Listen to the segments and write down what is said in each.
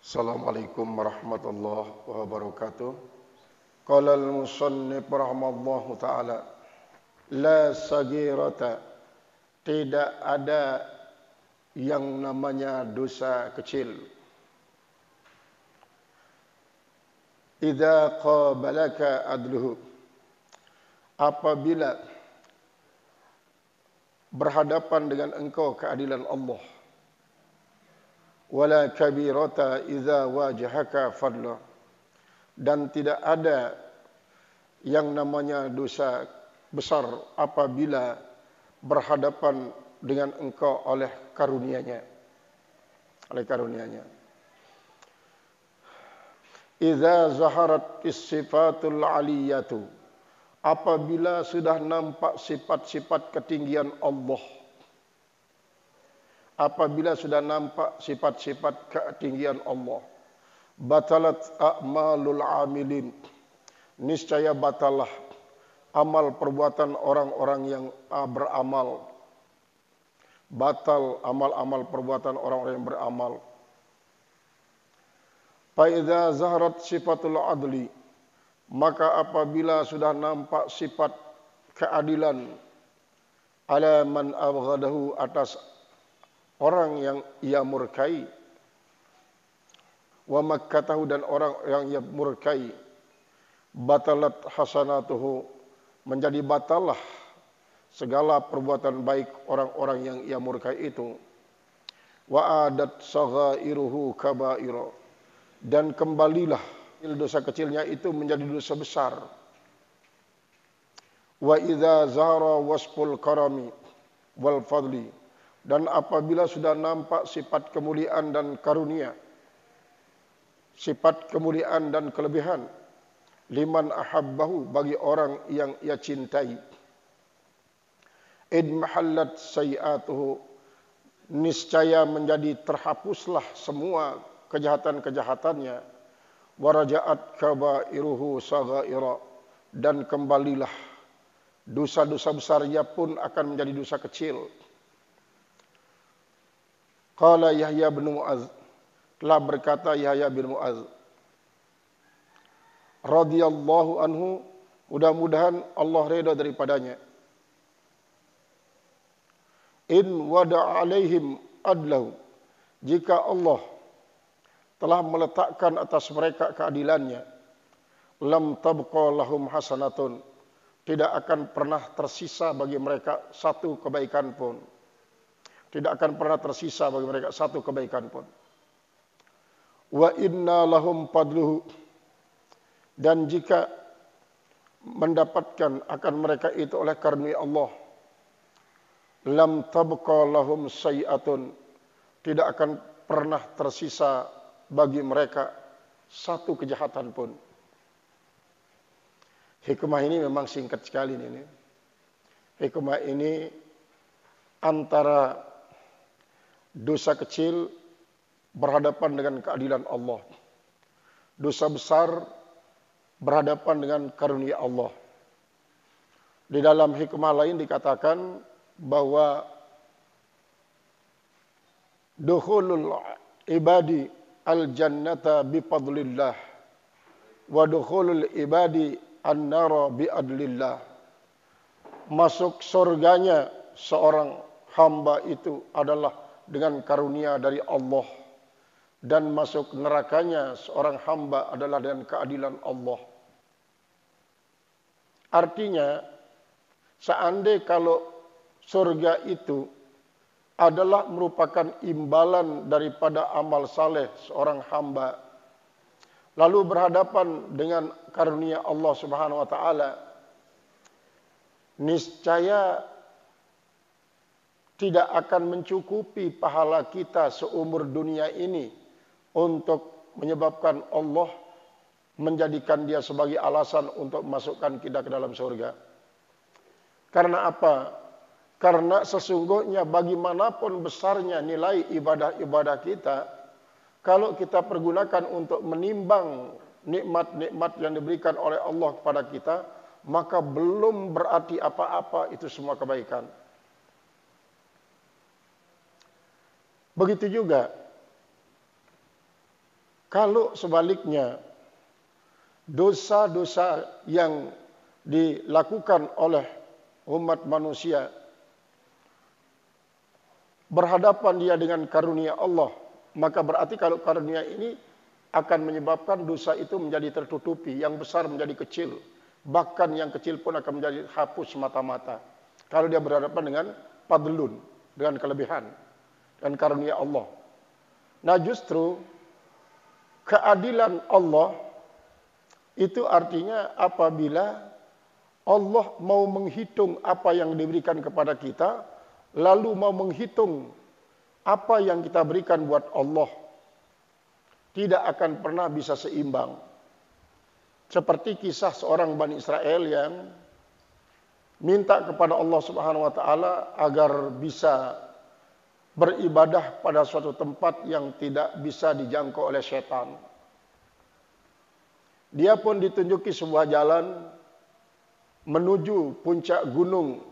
Assalamualaikum warahmatullahi wabarakatuh. Qala al-musannif rahimallahu ta'ala, la sagirata, tidak ada yang namanya dosa kecil. Idza qabalaka adluhu, apabila berhadapan dengan engkau keadilan Allah. Wala kabirata idza wajahaka fadla, dan tidak ada yang namanya dosa besar apabila berhadapan dengan engkau oleh karunia-Nya. Idza zaharat sifatul aliyatu, apabila sudah nampak sifat-sifat ketinggian Allah. Apabila sudah nampak sifat-sifat ketinggian Allah, batalat a'malul amilin, niscaya batalah amal perbuatan orang-orang yang beramal. Batal amal-amal perbuatan orang-orang yang beramal. Fa idza zaharat sifatul adli, maka apabila sudah nampak sifat keadilan, ala man abghadahu, atas orang yang ia murkai, wa makkatahu, dan orang yang ia murkai, batalat hasanatuhu, menjadi batalah segala perbuatan baik orang-orang yang ia murkai itu, wa adat saghairuhu kabaira, dan kembalilah dosa kecilnya itu menjadi dosa besar. Wa idza zahara wasful karami wal fadli, dan apabila sudah nampak sifat kemuliaan dan karunia, sifat kemuliaan dan kelebihan, liman ahabbahu, bagi orang yang ia cintai, idmahallat sayiatuhu, niscaya menjadi terhapuslah semua kejahatan-kejahatannya, warajaat kabairuhu saghaira, dan kembalilah dosa-dosa besarnya pun akan menjadi dosa kecil. Qala Yahya bin Mu'adz, telah berkata Yahya bin Mu'adz radhiyallahu anhu, mudah-mudahan Allah redha daripadanya, in wada'a alaihim adlahu, jika Allah telah meletakkan atas mereka keadilannya, lam tabqa lahum hasanatun, tidak akan pernah tersisa bagi mereka satu kebaikan pun. Tidak akan pernah tersisa bagi mereka satu kebaikan pun. Wa inna lahum fadluhu, dan jika mendapatkan akan mereka itu oleh karunia Allah, lam tabqa lahum sayiatun, tidak akan pernah tersisa bagi mereka satu kejahatan pun. Hikmah ini memang singkat sekali ini. Hikmah ini antara dosa kecil berhadapan dengan keadilan Allah, dosa besar berhadapan dengan karunia Allah. Di dalam hikmah lain dikatakan bahwa dukhulul ibadi al-jannata bifadlillah wa dukhulul ibadi an-nara biadlillah, masuk surganya seorang hamba itu adalah dengan karunia dari Allah, dan masuk nerakanya seorang hamba adalah dengan keadilan Allah. Artinya, seandainya kalau surga itu adalah merupakan imbalan daripada amal saleh seorang hamba, lalu berhadapan dengan karunia Allah Subhanahu wa taala, niscaya tidak akan mencukupi pahala kita seumur dunia ini untuk menyebabkan Allah menjadikan dia sebagai alasan untuk memasukkan kita ke dalam surga. Karena apa? Karena sesungguhnya bagaimanapun besarnya nilai ibadah-ibadah kita, kalau kita pergunakan untuk menimbang nikmat-nikmat yang diberikan oleh Allah kepada kita, maka belum berarti apa-apa itu semua kebaikan. Begitu juga Kalau sebaliknya dosa-dosa yang dilakukan oleh umat manusia berhadapan dia dengan karunia Allah, maka berarti kalau karunia ini akan menyebabkan dosa itu menjadi tertutupi, yang besar menjadi kecil, bahkan yang kecil pun akan menjadi hapus mata-mata. Kalau dia berhadapan dengan fadlun, dengan kelebihan dan karunia Allah. Nah, justru keadilan Allah itu artinya apabila Allah mau menghitung apa yang diberikan kepada kita, lalu mau menghitung apa yang kita berikan buat Allah, tidak akan pernah bisa seimbang. Seperti kisah seorang Bani Israel yang minta kepada Allah Subhanahu wa taala agar bisa beribadah pada suatu tempat yang tidak bisa dijangkau oleh setan. Dia pun ditunjuki sebuah jalan menuju puncak gunung,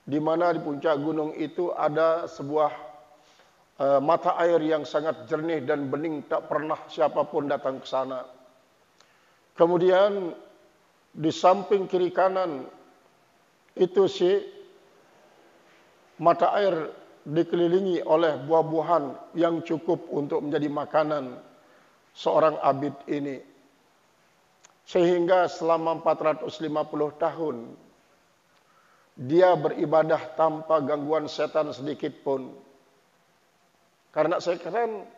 di mana di puncak gunung itu ada sebuah mata air yang sangat jernih dan bening, tak pernah siapapun datang ke sana. Kemudian di samping kiri kanan itu mata air dikelilingi oleh buah-buahan yang cukup untuk menjadi makanan seorang abid ini. Sehingga selama 450 tahun dia beribadah tanpa gangguan setan sedikit pun. Karena setan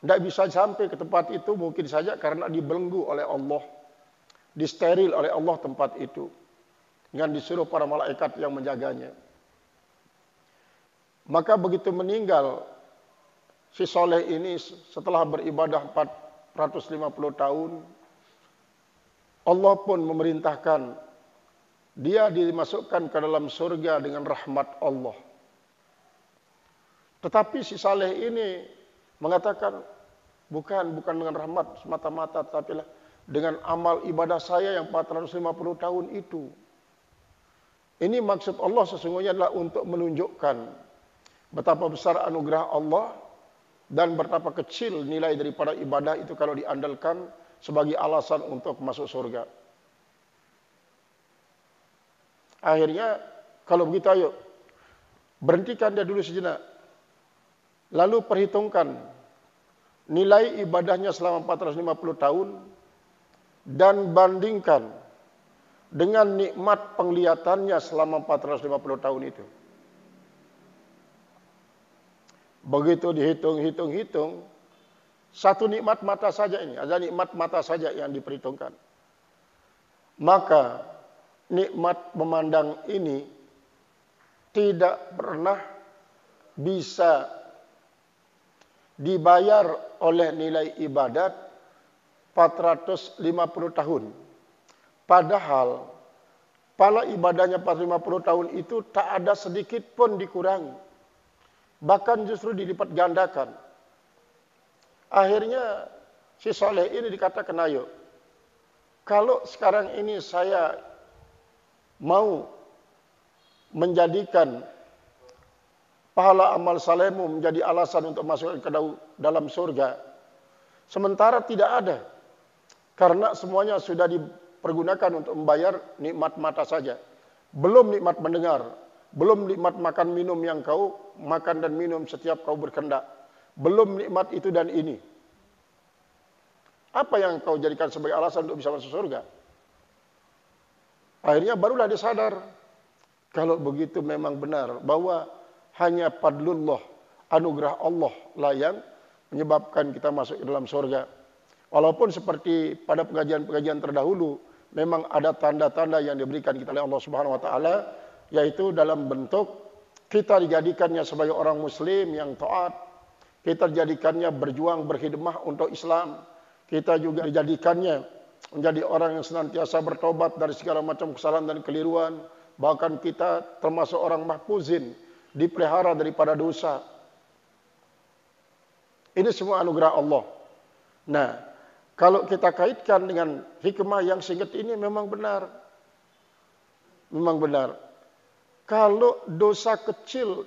tidak bisa sampai ke tempat itu, mungkin saja karena dibelenggu oleh Allah, disteril oleh Allah tempat itu, dengan disuruh para malaikat yang menjaganya. Maka begitu meninggal si soleh ini setelah beribadah 450 tahun, Allah pun memerintahkan dia dimasukkan ke dalam surga dengan rahmat Allah. Tetapi si saleh ini mengatakan, bukan dengan rahmat semata-mata, tetapi dengan amal ibadah saya yang 450 tahun itu. Ini maksud Allah sesungguhnya adalah untuk menunjukkan betapa besar anugerah Allah dan betapa kecil nilai daripada ibadah itu kalau diandalkan sebagai alasan untuk masuk surga. Akhirnya kalau begitu ayo berhentikan dia dulu sejenak. Lalu perhitungkan nilai ibadahnya selama 450 tahun dan bandingkan dengan nikmat penglihatannya selama 450 tahun itu. Begitu dihitung-hitung, satu nikmat mata saja ini, ada nikmat mata saja yang diperhitungkan. Maka nikmat memandang ini tidak pernah bisa dibayar oleh nilai ibadat 450 tahun. Padahal pala ibadahnya 450 tahun itu tak ada sedikit pun dikurangi. Bahkan justru dilipat gandakan. Akhirnya si soleh ini dikatakan, ayo, kalau sekarang ini saya mau menjadikan pahala amal salehmu menjadi alasan untuk masuk ke dalam surga, sementara tidak ada, karena semuanya sudah dipergunakan untuk membayar nikmat mata saja, belum nikmat mendengar, belum nikmat makan minum yang kau makan dan minum setiap kau berkendak, belum nikmat itu dan ini. Apa yang kau jadikan sebagai alasan untuk bisa masuk surga? Akhirnya barulah dia sadar, kalau begitu memang benar bahwa hanya fadlullah, anugerah Allah lah yang menyebabkan kita masuk ke dalam surga. Walaupun seperti pada pengajian-pengajian terdahulu, memang ada tanda-tanda yang diberikan kita oleh Allah Subhanahu wa taala, yaitu dalam bentuk kita dijadikannya sebagai orang muslim yang taat, kita dijadikannya berjuang berkhidmah untuk Islam, kita juga dijadikannya menjadi orang yang senantiasa bertobat dari segala macam kesalahan dan keliruan, bahkan kita termasuk orang mahfuzin, dipelihara daripada dosa. Ini semua anugerah Allah. Nah, kalau kita kaitkan dengan hikmah yang singkat ini memang benar. Memang benar. Kalau dosa kecil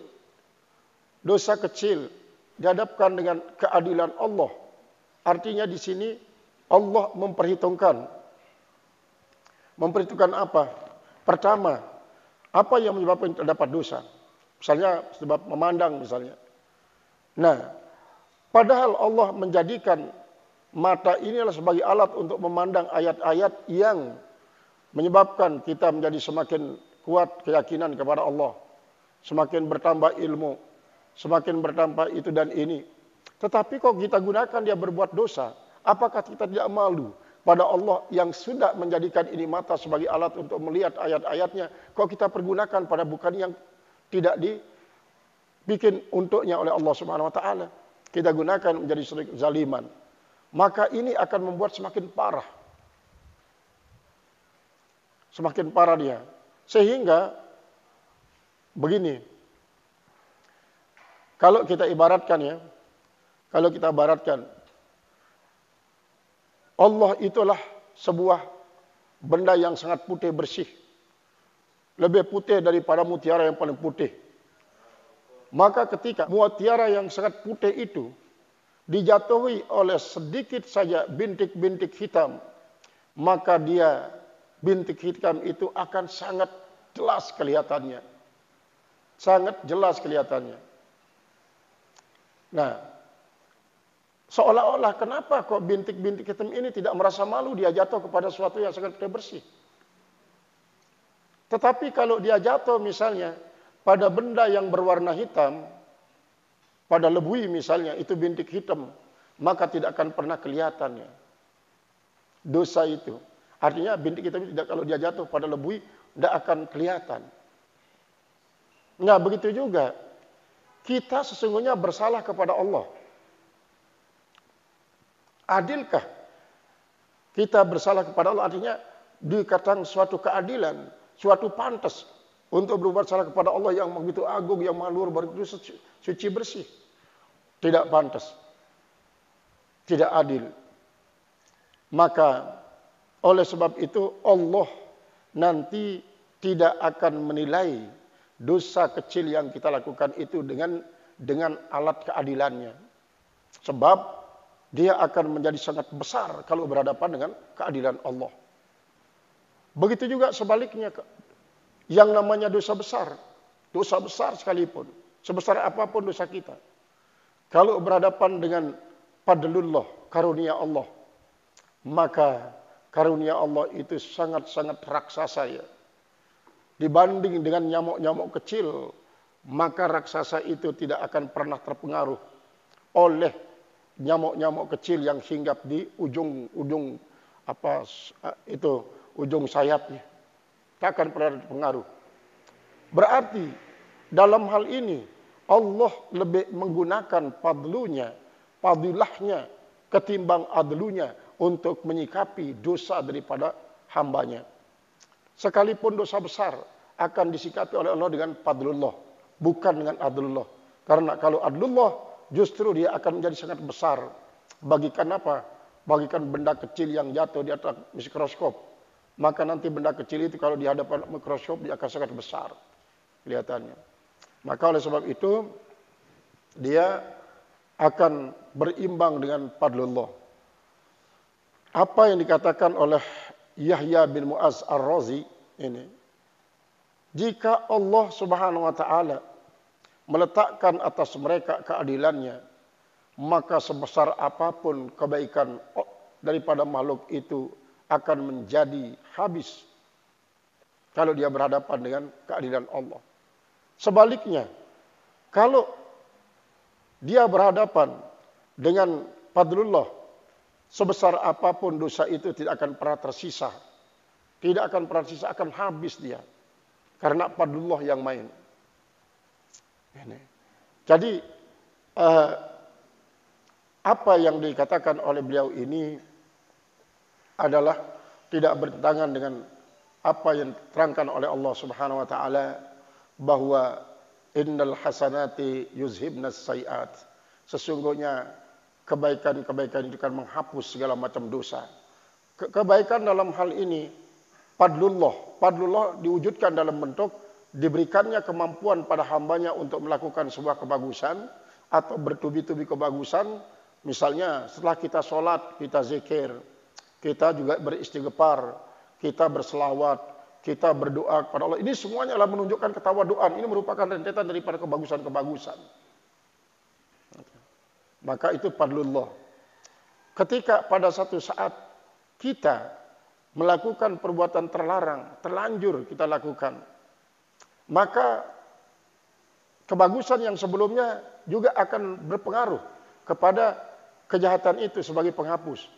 dihadapkan dengan keadilan Allah, Artinya di sini Allah memperhitungkan apa? Pertama, apa yang menyebabkan terdapat dosa? Misalnya sebab memandang misalnya. Nah, padahal Allah menjadikan mata ini adalah sebagai alat untuk memandang ayat-ayat yang menyebabkan kita menjadi semakin kuat keyakinan kepada Allah. Semakin bertambah ilmu, semakin bertambah itu dan ini. Tetapi kok kita gunakan dia berbuat dosa, apakah kita tidak malu pada Allah yang sudah menjadikan ini mata sebagai alat untuk melihat ayat-ayatnya? Kok kita pergunakan pada bukan yang tidak dibikin untuknya oleh Allah Subhanahu wa taala. Kita gunakan menjadi zaliman. Maka ini akan membuat semakin parah. Semakin parah dia. Sehingga begini. Kalau kita ibaratkan Allah itulah sebuah benda yang sangat putih bersih. Lebih putih daripada mutiara yang paling putih. Maka ketika mutiara yang sangat putih itu dijatuhi oleh sedikit saja bintik-bintik hitam, maka bintik hitam itu akan sangat jelas kelihatannya. Sangat jelas kelihatannya. Nah, seolah-olah kenapa kok bintik-bintik hitam ini tidak merasa malu dia jatuh kepada sesuatu yang sangat bersih. Tetapi kalau dia jatuh misalnya pada benda yang berwarna hitam, pada lebui misalnya, itu bintik hitam, maka tidak akan pernah kelihatannya dosa itu. Artinya bintik hitam tidak, kalau dia jatuh pada lebui, tidak akan kelihatan. Nah, begitu juga kita sesungguhnya bersalah kepada Allah. Adilkah kita bersalah kepada Allah? Artinya dikatakan suatu keadilan, suatu pantas untuk berbuat salah kepada Allah yang begitu agung, yang maha luar, begitu suci bersih. Tidak pantas. Tidak adil. Maka oleh sebab itu Allah nanti tidak akan menilai dosa kecil yang kita lakukan itu dengan alat keadilannya. Sebab dia akan menjadi sangat besar kalau berhadapan dengan keadilan Allah. Begitu juga sebaliknya, yang namanya dosa besar sekalipun, sebesar apapun dosa kita, kalau berhadapan dengan fadlullah, karunia Allah, maka karunia Allah itu sangat-sangat raksasa ya. Dibanding dengan nyamuk-nyamuk kecil, maka raksasa itu tidak akan pernah terpengaruh oleh nyamuk-nyamuk kecil yang hinggap di ujung sayapnya. Tak akan pernah terpengaruh. Berarti dalam hal ini Allah lebih menggunakan fadilahnya ketimbang adlunya untuk menyikapi dosa daripada hambanya. Sekalipun dosa besar akan disikapi oleh Allah dengan fadlullah, bukan dengan adlullah. Karena kalau adlullah justru dia akan menjadi sangat besar. Bagikan apa? Bagikan benda kecil yang jatuh di atas mikroskop. Maka nanti benda kecil itu kalau di hadapan mikroskop dia akan sangat besar kelihatannya. Maka oleh sebab itu dia akan berimbang dengan fadlullah. Apa yang dikatakan oleh Yahya bin Mu'az Ar-Razi ini, jika Allah Subhanahu wa taala meletakkan atas mereka keadilannya, maka sebesar apapun kebaikan daripada makhluk itu akan menjadi habis kalau dia berhadapan dengan keadilan Allah. Sebaliknya, kalau dia berhadapan dengan fadlullah, sebesar apapun dosa itu tidak akan pernah tersisa. Tidak akan pernah tersisa, akan habis dia. Karena fadlullah yang main. Jadi, apa yang dikatakan oleh beliau ini adalah tidak bertentangan dengan apa yang diterangkan oleh Allah Subhanahu wa taala, bahwa innal hasanati yuzhibnas sayiat. Sesungguhnya kebaikan-kebaikan itu akan menghapus segala macam dosa. Kebaikan dalam hal ini fadlullah diwujudkan dalam bentuk diberikannya kemampuan pada hambanya untuk melakukan sebuah kebagusan atau bertubi-tubi kebagusan, Misalnya setelah kita sholat, kita zikir, kita juga beristighfar, kita berselawat, kita berdoa kepada Allah. Ini semuanya adalah menunjukkan ketawaduan. Ini merupakan rentetan daripada kebagusan-kebagusan. Maka itu fadlullah. Ketika pada satu saat kita melakukan perbuatan terlarang, terlanjur kita lakukan, maka kebagusan yang sebelumnya juga akan berpengaruh kepada kejahatan itu sebagai penghapus.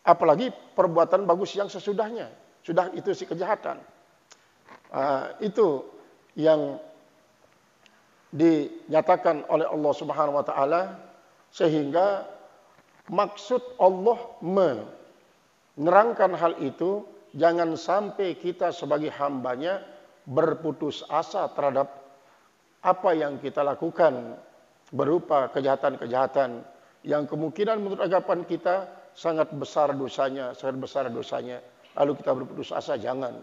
Apalagi perbuatan bagus yang sesudahnya, sudah itu si kejahatan. Itu yang dinyatakan oleh Allah Subhanahu wa taala, sehingga maksud Allah menerangkan hal itu, jangan sampai kita sebagai hambanya berputus asa terhadap apa yang kita lakukan berupa kejahatan-kejahatan yang kemungkinan menurut anggapan kita sangat besar dosanya, lalu kita berputus asa. Jangan.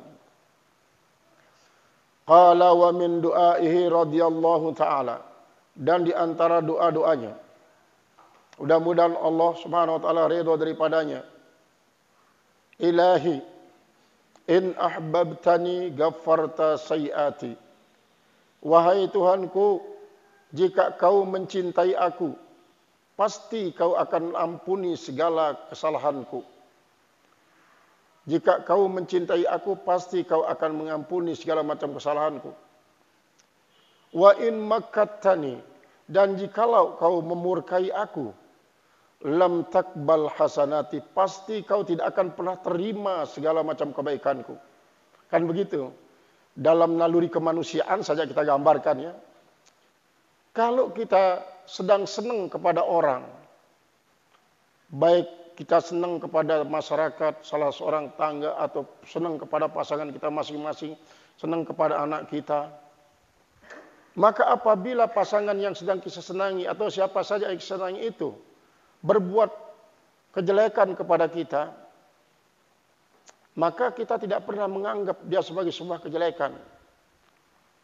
Qala wa min du'aihi radhiyallahu ta'ala, dan di antara doa-doanya, mudah-mudahan Allah Subhanahu wa taala ridha daripadanya, Ilahi in ahbabtani ghaffarta sayiati. Wahai Tuhanku, jika kau mencintai aku, pasti kau akan ampuni segala kesalahanku. Jika kau mencintai aku, pasti kau akan mengampuni segala macam kesalahanku. Wa in makattani, dan jikalau kau memurkai aku, lam takbal hasanati, pasti kau tidak akan pernah terima segala macam kebaikanku. Kan begitu. Dalam naluri kemanusiaan saja kita gambarkan ya. Kalau kita sedang senang kepada orang, baik kita senang kepada masyarakat, salah seorang tangga, atau senang kepada pasangan kita masing-masing, senang kepada anak kita, maka apabila pasangan yang sedang kita senangi atau siapa saja yang kita senangi itu berbuat kejelekan kepada kita, maka kita tidak pernah menganggap dia sebagai sebuah kejelekan.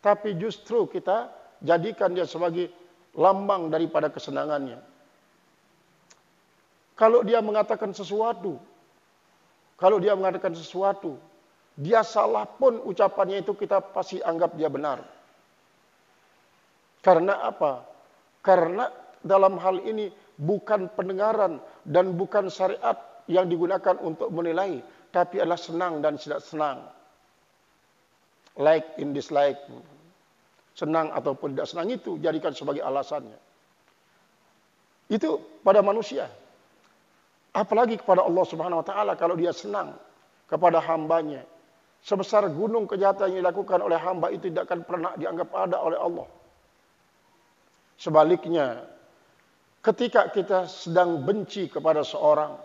Tapi justru kita jadikan dia sebagai lambang daripada kesenangannya. Kalau dia mengatakan sesuatu, dia salah pun ucapannya itu kita pasti anggap dia benar. Karena apa? Karena dalam hal ini bukan pendengaran dan bukan syariat yang digunakan untuk menilai, tapi adalah senang dan tidak senang. Like in dislike. Senang ataupun tidak senang itu jadikan sebagai alasannya. Itu pada manusia. Apalagi kepada Allah Subhanahu wa taala, kalau dia senang kepada hambanya, sebesar gunung kejahatan yang dilakukan oleh hamba itu tidak akan pernah dianggap ada oleh Allah. Sebaliknya, ketika kita sedang benci kepada seorang,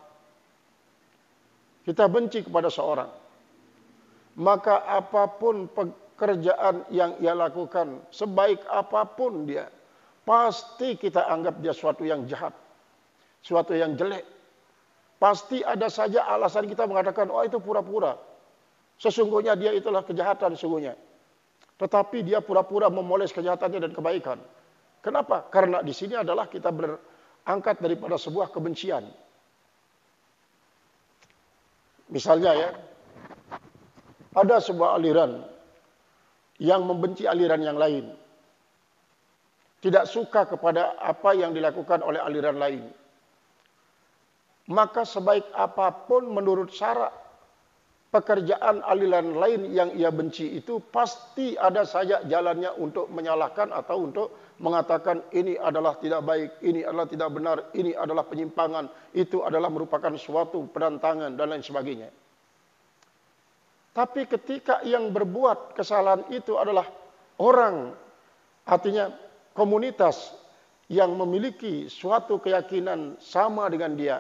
maka apapun pekerjaan yang ia lakukan, sebaik apapun dia, pasti kita anggap dia suatu yang jahat, suatu yang jelek. Pasti ada saja alasan kita mengatakan, oh itu pura-pura. Sesungguhnya dia itulah kejahatan sesungguhnya. Tetapi dia pura-pura memoles kejahatannya dan kebaikan. Kenapa? Karena di sini adalah kita berangkat daripada sebuah kebencian. Misalnya ya, ada sebuah aliran yang membenci aliran yang lain. Tidak suka kepada apa yang dilakukan oleh aliran lain. Maka sebaik apapun menurut syarak pekerjaan aliran lain yang ia benci itu, pasti ada saja jalannya untuk menyalahkan atau untuk mengatakan ini adalah tidak baik, ini adalah tidak benar, ini adalah penyimpangan, itu adalah merupakan suatu penentangan dan lain sebagainya. Tapi ketika yang berbuat kesalahan itu adalah orang, artinya komunitas yang memiliki suatu keyakinan sama dengan dia,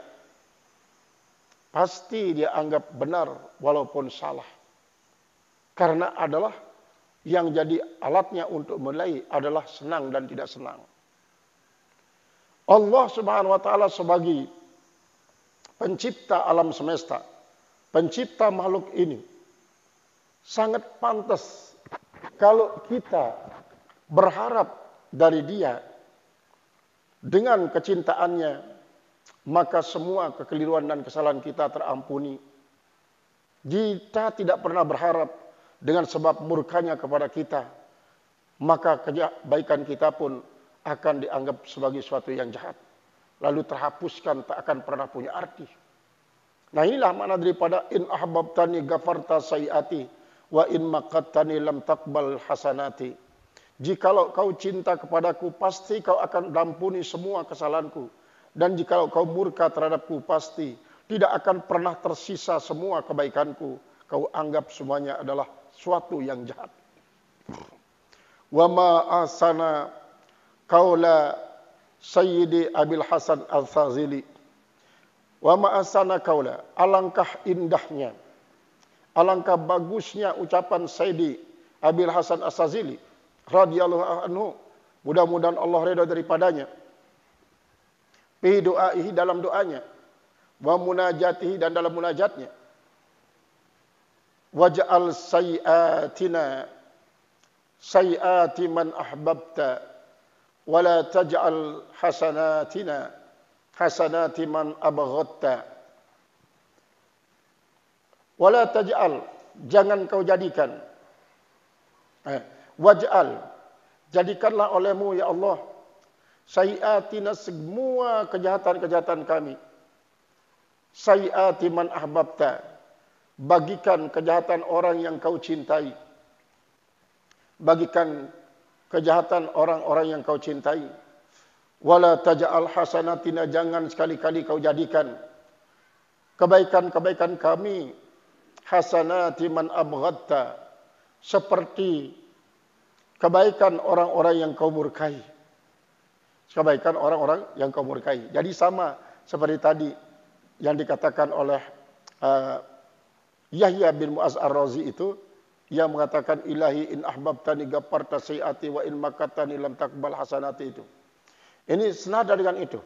pasti dia anggap benar walaupun salah. Karena adalah yang jadi alatnya untuk menilai adalah senang dan tidak senang. Allah Subhanahu wa taala sebagai pencipta alam semesta, pencipta makhluk ini, sangat pantas kalau kita berharap dari dia dengan kecintaannya, maka semua kekeliruan dan kesalahan kita terampuni. Kita tidak pernah berharap dengan sebab murkanya kepada kita, maka kebaikan kita pun akan dianggap sebagai sesuatu yang jahat, lalu terhapuskan, tak akan pernah punya arti. Nah, inilah makna daripada in ahbabtani ghafarta sayiati wa in maqattani lam taqbal hasanati. Jikalau kau cinta kepadaku, pasti kau akan ampuni semua kesalahanku. Dan jikalau kau murka terhadapku, pasti tidak akan pernah tersisa semua kebaikanku. Kau anggap semuanya adalah suatu yang jahat. Wa ma asana qaula Sayyidi Abil Hasan Al-Sazili. Wa ma asana qaula, alangkah indahnya, alangkah bagusnya ucapan Sayyidi Abil Hasan Al-Sazili radhiyallahu anhu, mudah-mudahan Allah redha daripadanya, fi du'aihi, dalam doanya, wa munajatihi, dan dalam munajatnya, waj'al sayyiatina sayyiati man ahbabta wa la taj'al hasanatina hasanati man abghadta. Wa la taj'al, jangan kau jadikan, waj'al, jadikanlah olehmu ya Allah, sayyiatina, semua kejahatan-kejahatan kami, sayyiati man ahbabta, bagikan kejahatan orang yang kau cintai, bagikan kejahatan orang-orang yang kau cintai. Wala taj'al hasanatina, jangan sekali-kali kau jadikan kebaikan-kebaikan kami, hasanati man abghadta, seperti kebaikan orang-orang yang kau murkai. Kebaikan orang-orang yang kau murkai. Jadi sama seperti tadi yang dikatakan oleh Yahya bin Mu'az Ar-Razi itu, yang mengatakan ilahi in ahbabtani ghafarta sayyiati wa in makattani lam taqbal hasanati itu. Ini senada dengan itu.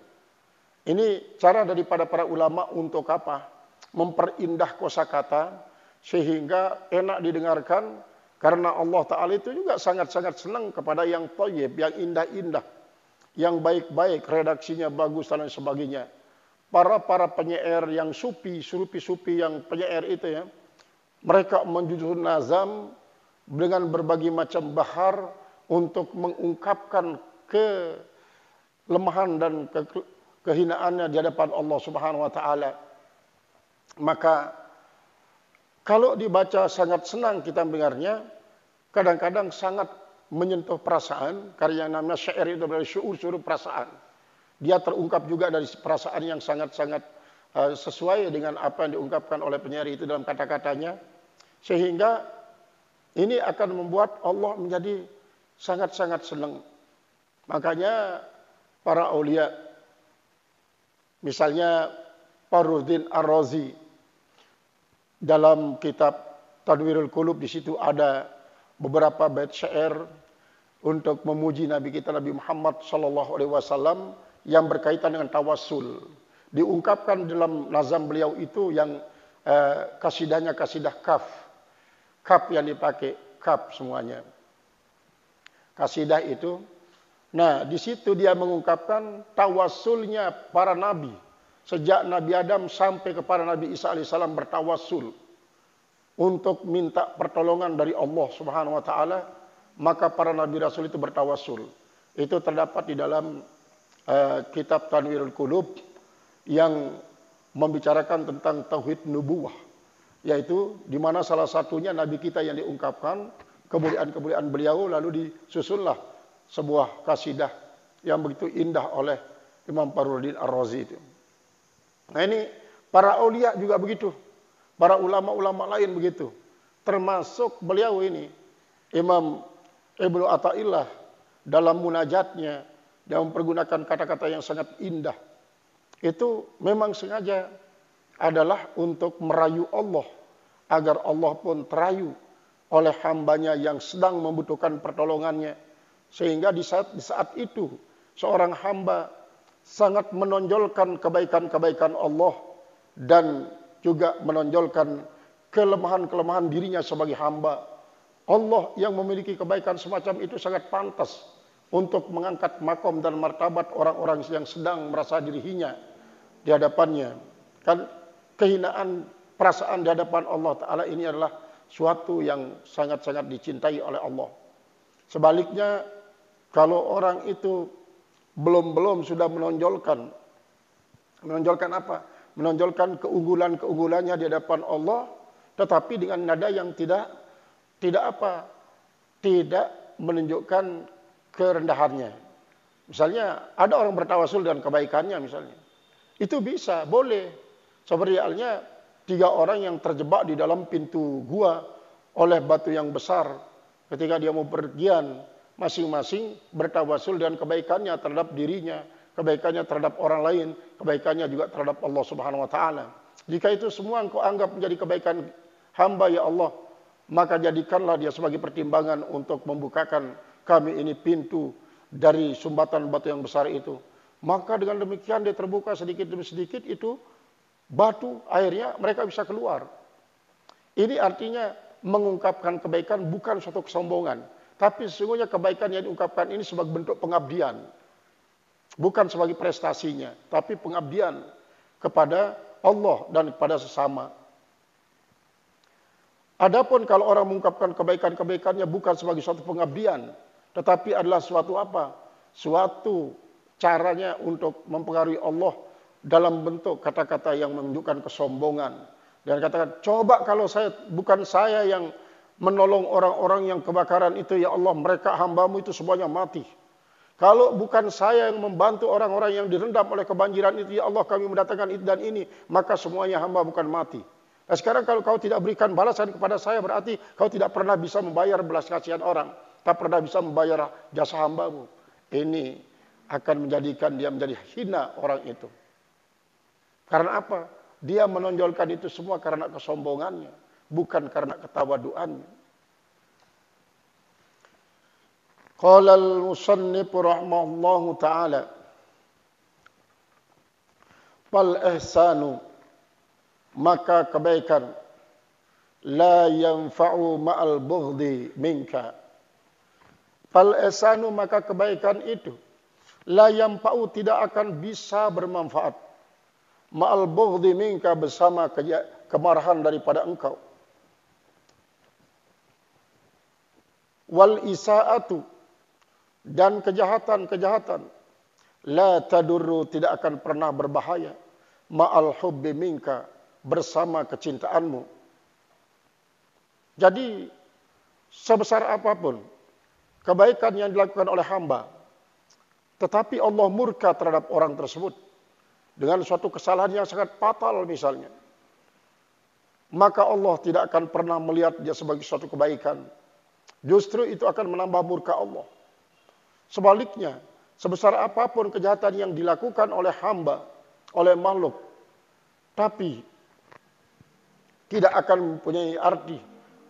Ini cara daripada para ulama untuk apa? Memperindah kosakata sehingga enak didengarkan, karena Allah Ta'ala itu juga sangat-sangat senang kepada yang thayyib, yang indah-indah, yang baik-baik, redaksinya bagus dan lain sebagainya. Para penyair yang sufi yang penyair itu ya, mereka menjunjung nazam dengan berbagai macam bahar untuk mengungkapkan kelemahan dan kehinaannya di hadapan Allah Subhanahu wa taala. Maka kalau dibaca sangat senang kita mendengarnya, kadang-kadang sangat menyentuh perasaan, karena yang namanya syair itu dari syuur perasaan. Dia terungkap juga dari perasaan yang sangat-sangat sesuai dengan apa yang diungkapkan oleh penyair itu dalam kata-katanya, sehingga ini akan membuat Allah menjadi sangat-sangat senang. Makanya para aulia, misalnya Fakhruddin Ar-Razi dalam kitab Tanwirul Qulub, di situ ada beberapa bait syair untuk memuji Nabi kita Nabi Muhammad sallallahu alaihi wasallam yang berkaitan dengan tawassul. Diungkapkan dalam nazam beliau itu yang kasidahnya kasidah kaf. Kaf yang dipakai, kaf semuanya. Kasidah itu. Nah, di situ dia mengungkapkan tawassulnya para nabi. Sejak Nabi Adam sampai kepada Nabi Isa alaihissalam bertawassul untuk minta pertolongan dari Allah Subhanahu wa taala, maka para nabi rasul itu bertawassul. Itu terdapat di dalam kitab Tanwirul Qulub yang membicarakan tentang tauhid nubuwah, yaitu di mana salah satunya nabi kita yang diungkapkan kemuliaan-kemuliaan beliau, lalu disusunlah sebuah kasidah yang begitu indah oleh Imam Fakhruddin Ar-Razi itu. Nah, ini para aulia juga begitu, para ulama-ulama lain begitu, termasuk beliau ini Imam Ibnu Athaillah dalam munajatnya dia mempergunakan kata-kata yang sangat indah. Itu memang sengaja adalah untuk merayu Allah, agar Allah pun terayu oleh hambanya yang sedang membutuhkan pertolongannya. Sehingga di saat itu seorang hamba sangat menonjolkan kebaikan-kebaikan Allah dan juga menonjolkan kelemahan-kelemahan dirinya sebagai hamba. Allah yang memiliki kebaikan semacam itu sangat pantas untuk mengangkat makom dan martabat orang-orang yang sedang merasa dirinya di hadapannya. Kan kehinaan perasaan di hadapan Allah Ta'ala ini adalah suatu yang sangat-sangat dicintai oleh Allah. Sebaliknya, kalau orang itu belum sudah menonjolkan apa? Menonjolkan keunggulannya di hadapan Allah, tetapi dengan nada yang tidak menunjukkan kerendahannya. Misalnya ada orang bertawasul dengan kebaikannya misalnya. Itu bisa, boleh. Seperti halnya 3 orang yang terjebak di dalam pintu gua oleh batu yang besar. Ketika dia mau pergian, masing-masing bertawasul dengan kebaikannya terhadap dirinya, kebaikannya terhadap orang lain, kebaikannya juga terhadap Allah Subhanahu wa taala. Jika itu semua engkau anggap menjadi kebaikan hamba ya Allah, maka jadikanlah dia sebagai pertimbangan untuk membukakan kami ini pintu dari sumbatan batu yang besar itu. Maka dengan demikian dia terbuka sedikit demi sedikit itu batu, airnya mereka bisa keluar. Ini artinya mengungkapkan kebaikan bukan suatu kesombongan, tapi sesungguhnya kebaikan yang diungkapkan ini sebagai bentuk pengabdian. Bukan sebagai prestasinya, tapi pengabdian kepada Allah dan kepada sesama. Adapun kalau orang mengungkapkan kebaikan-kebaikannya bukan sebagai suatu pengabdian, tetapi adalah suatu apa? Suatu caranya untuk mempengaruhi Allah dalam bentuk kata-kata yang menunjukkan kesombongan. Dan katakan, coba kalau bukan saya yang menolong orang-orang yang kebakaran itu, ya Allah, mereka hambamu itu semuanya mati. Kalau bukan saya yang membantu orang-orang yang direndam oleh kebanjiran itu, ya Allah, kami mendatangkan itu dan ini, maka semuanya hamba bukan mati. Nah sekarang kalau kau tidak berikan balasan kepada saya, berarti kau tidak pernah bisa membayar belas kasihan orang, tak pernah bisa membayar jasa hambamu. Ini akan menjadikan dia menjadi hina orang itu. Karena apa? Dia menonjolkan itu semua karena kesombongannya, bukan karena ketawaduannya. Qala al-musannif rahimahullahu ta'ala, fal ihsanu, maka kebaikan, la yanfa'u ma'al bughdi minka. Fal ihsanu, maka kebaikan itu, la yanfa'u, tidak akan bisa bermanfaat, ma'al bughdi minka, bersama kemarahan daripada engkau. Wal isaatu, dan kejahatan, la tadurru, tidak akan pernah berbahaya, ma'al hubbi minka, bersama kecintaanmu. Jadi sebesar apapun kebaikan yang dilakukan oleh hamba, tetapi Allah murka terhadap orang tersebut dengan suatu kesalahan yang sangat fatal misalnya, maka Allah tidak akan pernah melihat dia sebagai suatu kebaikan. Justru itu akan menambah murka Allah. Sebaliknya, sebesar apapun kejahatan yang dilakukan oleh hamba, oleh makhluk, tapi tidak akan mempunyai arti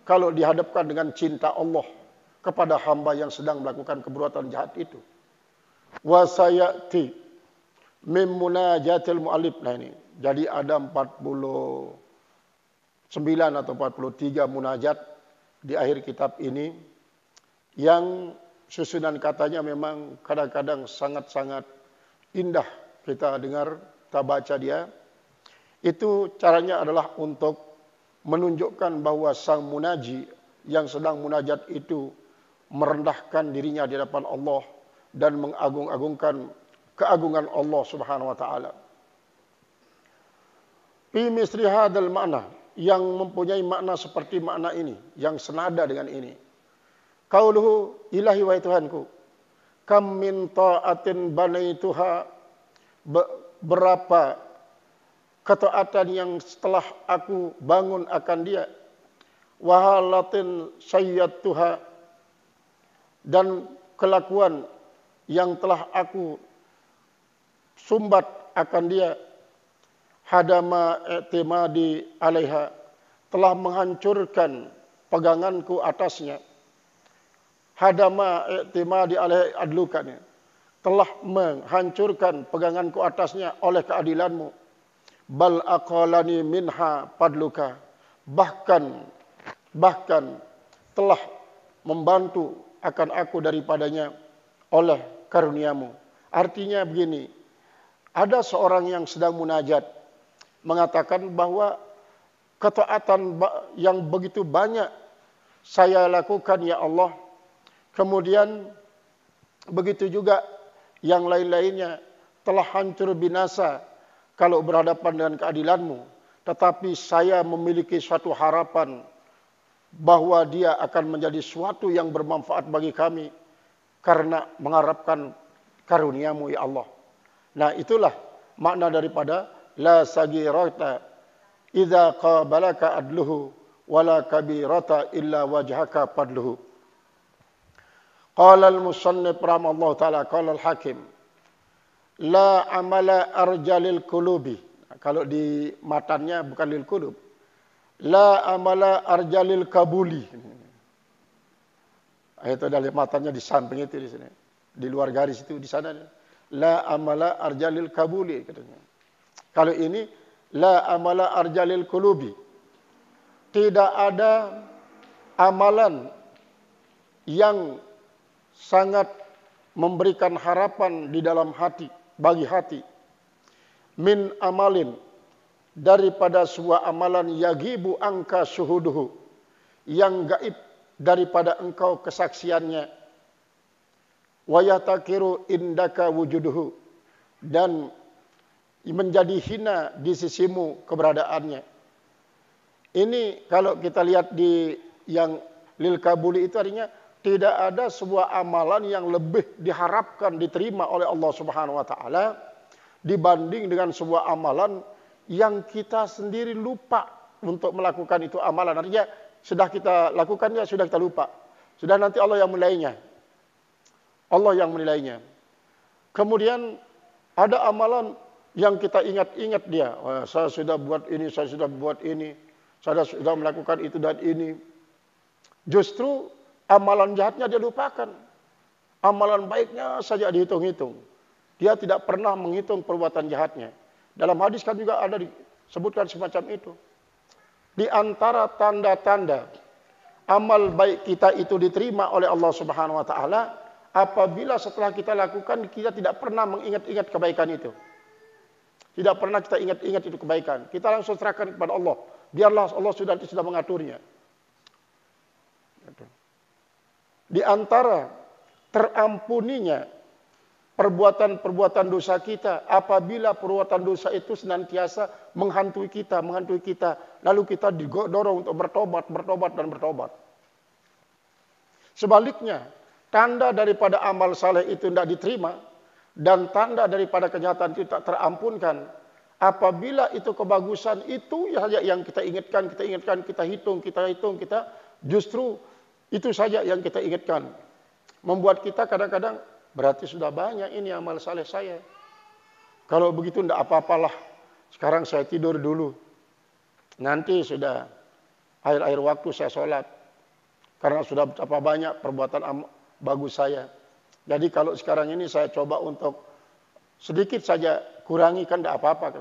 kalau dihadapkan dengan cinta Allah kepada hamba yang sedang melakukan perbuatan jahat itu. Wa sayati min munajatil mu'allif. Nah ini, jadi ada 49 atau 43 munajat di akhir kitab ini yang susunan katanya memang kadang-kadang sangat-sangat indah kita dengar, kita baca dia. Itu caranya adalah untuk menunjukkan bahwa sang munaji yang sedang munajat itu merendahkan dirinya di hadapan Allah dan mengagung-agungkan keagungan Allah Subhanahu wa taala. Fi misri hadzal makna, yang mempunyai makna seperti makna ini, yang senada dengan ini. Qauluhu, ilahi wa Tuhanku, kam min ta'atin banaituha, berapa ketaatan yang setelah aku bangun akan dia, wahalatin sayyatuha, dan kelakuan yang telah aku sumbat akan dia, hadama i'timadi alaiha, telah menghancurkan peganganku atasnya, hadama i'timadi alaiha adlukannya, telah menghancurkan peganganku atasnya oleh keadilanmu, bal aqalani minha padluka, bahkan telah membantu akan aku daripadanya oleh karuniamu. Artinya begini, ada seorang yang sedang munajat mengatakan bahwa ketaatan yang begitu banyak saya lakukan ya Allah, kemudian begitu juga yang lain-lainnya telah hancur binasa kalau berhadapan dengan keadilan-Mu, tetapi saya memiliki suatu harapan bahwa dia akan menjadi suatu yang bermanfaat bagi kami karena mengharapkan karunia-Mu ya Allah. Nah, itulah makna daripada la sagirata idza qabalaka adluhu wala kabirata illa wajhaka fadluhu. Qala al-musannif rahimallahu taala, qala al-hakim la amala arjalil qulubi. Kalau di matanya bukan lil qulub. La amala arjalil kabuli. Itu dari matanya di samping itu di sini. Di luar garis itu di sana. La amala arjalil kabuli katanya. Kalau ini la amala arjalil qulubi. Tidak ada amalan yang sangat memberikan harapan di dalam hati, bagi hati. Min amalin, daripada sebuah amalan yagibu angka syuhuduhu, yang gaib daripada engkau kesaksiannya. Wa yatakiru indaka wujuduhu, dan menjadi hina di sisimu keberadaannya. Ini kalau kita lihat di yang lil kabuli itu artinya tidak ada sebuah amalan yang lebih diharapkan diterima oleh Allah Subhanahu wa taala dibanding dengan sebuah amalan yang kita sendiri lupa untuk melakukan itu amalan. Artinya sudah kita lakukan ya sudah kita lupa. Sudah nanti Allah yang menilainya. Allah yang menilainya. Kemudian ada amalan yang kita ingat-ingat dia. Oh, saya sudah buat ini, saya sudah buat ini. Saya sudah melakukan itu dan ini. Justru amalan jahatnya dia lupakan. Amalan baiknya saja dihitung-hitung. Dia tidak pernah menghitung perbuatan jahatnya. Dalam hadis kan juga ada disebutkan semacam itu. Di antara tanda-tanda amal baik kita itu diterima oleh Allah Subhanahu wa taala apabila setelah kita lakukan kita tidak pernah mengingat-ingat kebaikan itu. Tidak pernah kita ingat-ingat itu kebaikan. Kita langsung serahkan kepada Allah. Biarlah Allah sudah mengaturnya. Di antara terampuninya perbuatan-perbuatan dosa kita apabila perbuatan dosa itu senantiasa menghantui kita, lalu kita didorong untuk bertobat. Sebaliknya, tanda daripada amal saleh itu tidak diterima dan tanda daripada kejahatan itu tak terampunkan apabila itu kebagusan itu saja yang kita ingatkan, kita hitung, justru itu saja yang kita ingatkan. Membuat kita kadang-kadang berarti sudah banyak ini amal saleh saya. Kalau begitu tidak apa-apalah. Sekarang saya tidur dulu. Nanti sudah akhir-akhir waktu saya sholat. Karena sudah betapa banyak perbuatan bagus saya. Jadi kalau sekarang ini saya coba untuk sedikit saja kurangi kan tidak apa-apa.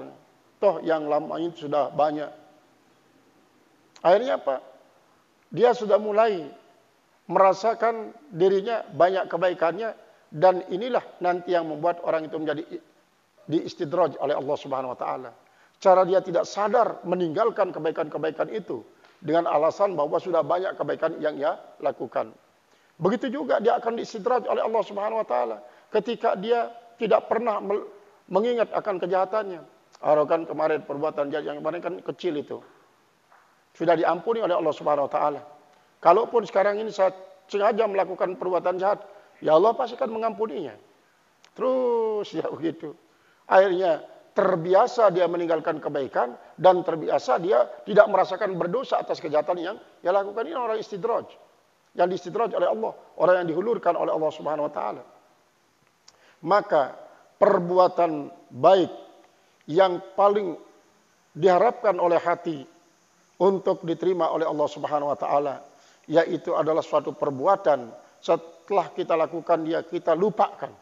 Toh yang lama itu sudah banyak. Akhirnya apa? Dia sudah mulai merasakan dirinya banyak kebaikannya. Dan inilah nanti yang membuat orang itu menjadi diistidraj oleh Allah Subhanahu wa taala. Cara dia tidak sadar meninggalkan kebaikan-kebaikan itu dengan alasan bahwa sudah banyak kebaikan yang ia lakukan. Begitu juga dia akan diistidraj oleh Allah Subhanahu wa taala ketika dia tidak pernah mengingat akan kejahatannya. Kan kemarin perbuatan jahat yang kemarin kan kecil itu. Sudah diampuni oleh Allah Subhanahu wa taala. Kalaupun sekarang ini saya sengaja melakukan perbuatan jahat, ya Allah pasti akan mengampuninya. Terus ya begitu. Akhirnya terbiasa dia meninggalkan kebaikan dan terbiasa dia tidak merasakan berdosa atas kejahatan yang dia lakukan. Ini orang istidraj. Yang diistidraj oleh Allah, orang yang dihulurkan oleh Allah Subhanahu wa taala. Maka perbuatan baik yang paling diharapkan oleh hati untuk diterima oleh Allah Subhanahu wa taala yaitu adalah suatu perbuatan setelah kita lakukan dia kita lupakan.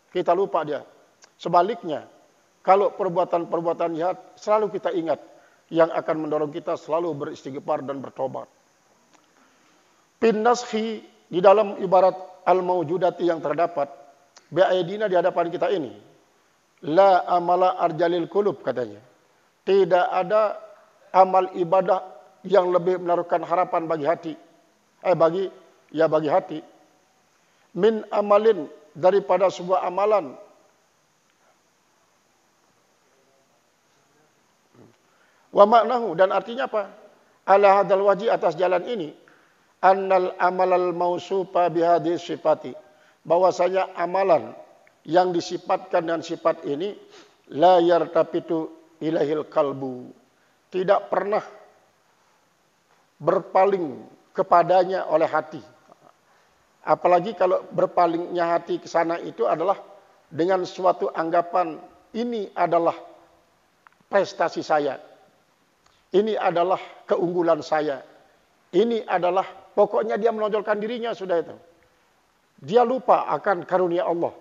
Kita lupa dia. Sebaliknya, kalau perbuatan-perbuatan jahat selalu kita ingat yang akan mendorong kita selalu beristighfar dan bertobat. Pinnashi di dalam ibarat al-mawjudati yang terdapat bi'aidina di hadapan kita ini. La amala arjalil qulub katanya. Tidak ada amal ibadah yang lebih menaruhkan harapan bagi hati. Bagi hati. Min amalin, daripada sebuah amalan. Wa maknahu, dan artinya apa? Ala hadal wajhi, atas jalan ini. Annal amalal mausufa bihadhi sifati. Bahwasanya amalan yang disifatkan dengan sifat ini la yartapitu ilahil kalbu, tidak pernah berpaling kepadanya oleh hati. Apalagi kalau berpalingnya hati ke sana itu adalah dengan suatu anggapan ini adalah prestasi saya, ini adalah keunggulan saya, ini adalah, pokoknya dia menonjolkan dirinya sudah itu. Dia lupa akan karunia Allah,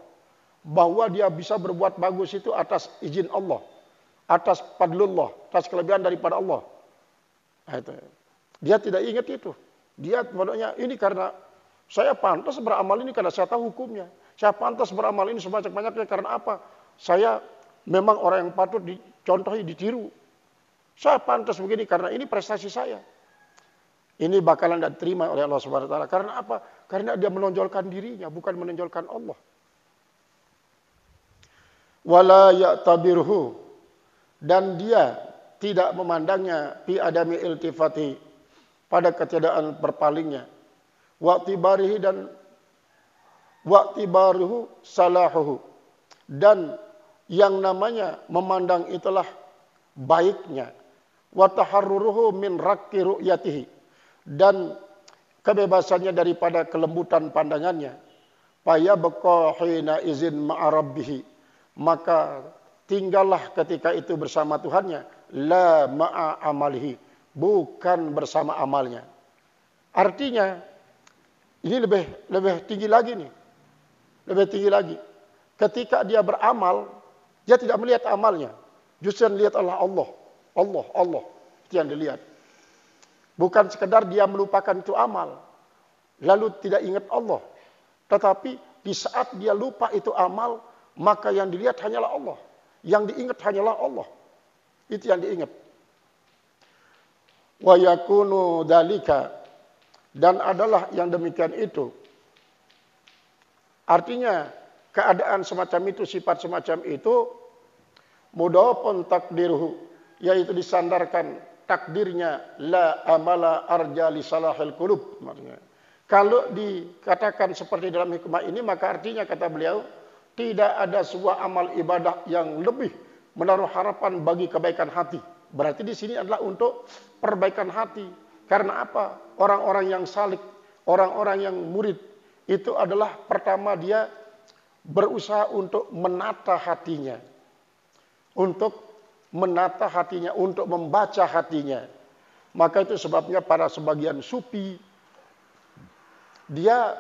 bahwa dia bisa berbuat bagus itu atas izin Allah, atas fadlullah, atas kelebihan daripada Allah. Nah, itu. Dia tidak ingat itu. Dia maksudnya ini karena saya pantas beramal ini karena saya tahu hukumnya. Saya pantas beramal ini sebanyak-banyaknya karena apa? Saya memang orang yang patut dicontohi, ditiru. Saya pantas begini karena ini prestasi saya. Ini bakalan tidak diterima oleh Allah Subhanahu wa taala. Karena apa? Karena dia menonjolkan dirinya, bukan menonjolkan Allah. Wala ya'tabirhu, dan dia tidak memandangnya fi adami iltifati, pada ketiadaan berpalingnya. Wa'tibarihi, dan wa'tibaruhu salahuhu, dan yang namanya memandang itulah baiknya. Wa taharruruhu min rakki ru'yatihi, dan kebebasannya daripada kelembutan pandangannya. Faya baqa hina izin ma'a rabbih, maka tinggallah ketika itu bersama Tuhannya, la ma'a amalihi, bukan bersama amalnya. Artinya ini lebih tinggi lagi nih. Lebih tinggi lagi. Ketika dia beramal, dia tidak melihat amalnya. Justru yang dilihat Allah. Itu yang dilihat. Bukan sekedar dia melupakan itu amal, lalu tidak ingat Allah. Tetapi di saat dia lupa itu amal, maka yang dilihat hanyalah Allah. Yang diingat hanyalah Allah. Itu yang diingat. Wa yakunu dalika, dan adalah yang demikian itu. Artinya keadaan semacam itu, sifat semacam itu, mudhafun takdiruhu, yaitu disandarkan takdirnya la amala arja li salahil qulub. Kalau dikatakan seperti dalam hikmah ini, maka artinya kata beliau, tidak ada sebuah amal ibadah yang lebih menaruh harapan bagi kebaikan hati. Berarti di sini adalah untuk perbaikan hati. Karena apa? Orang-orang yang salik, orang-orang yang murid, itu adalah pertama dia berusaha untuk menata hatinya. Untuk menata hatinya, untuk membaca hatinya. Maka itu sebabnya para sebagian sufi, dia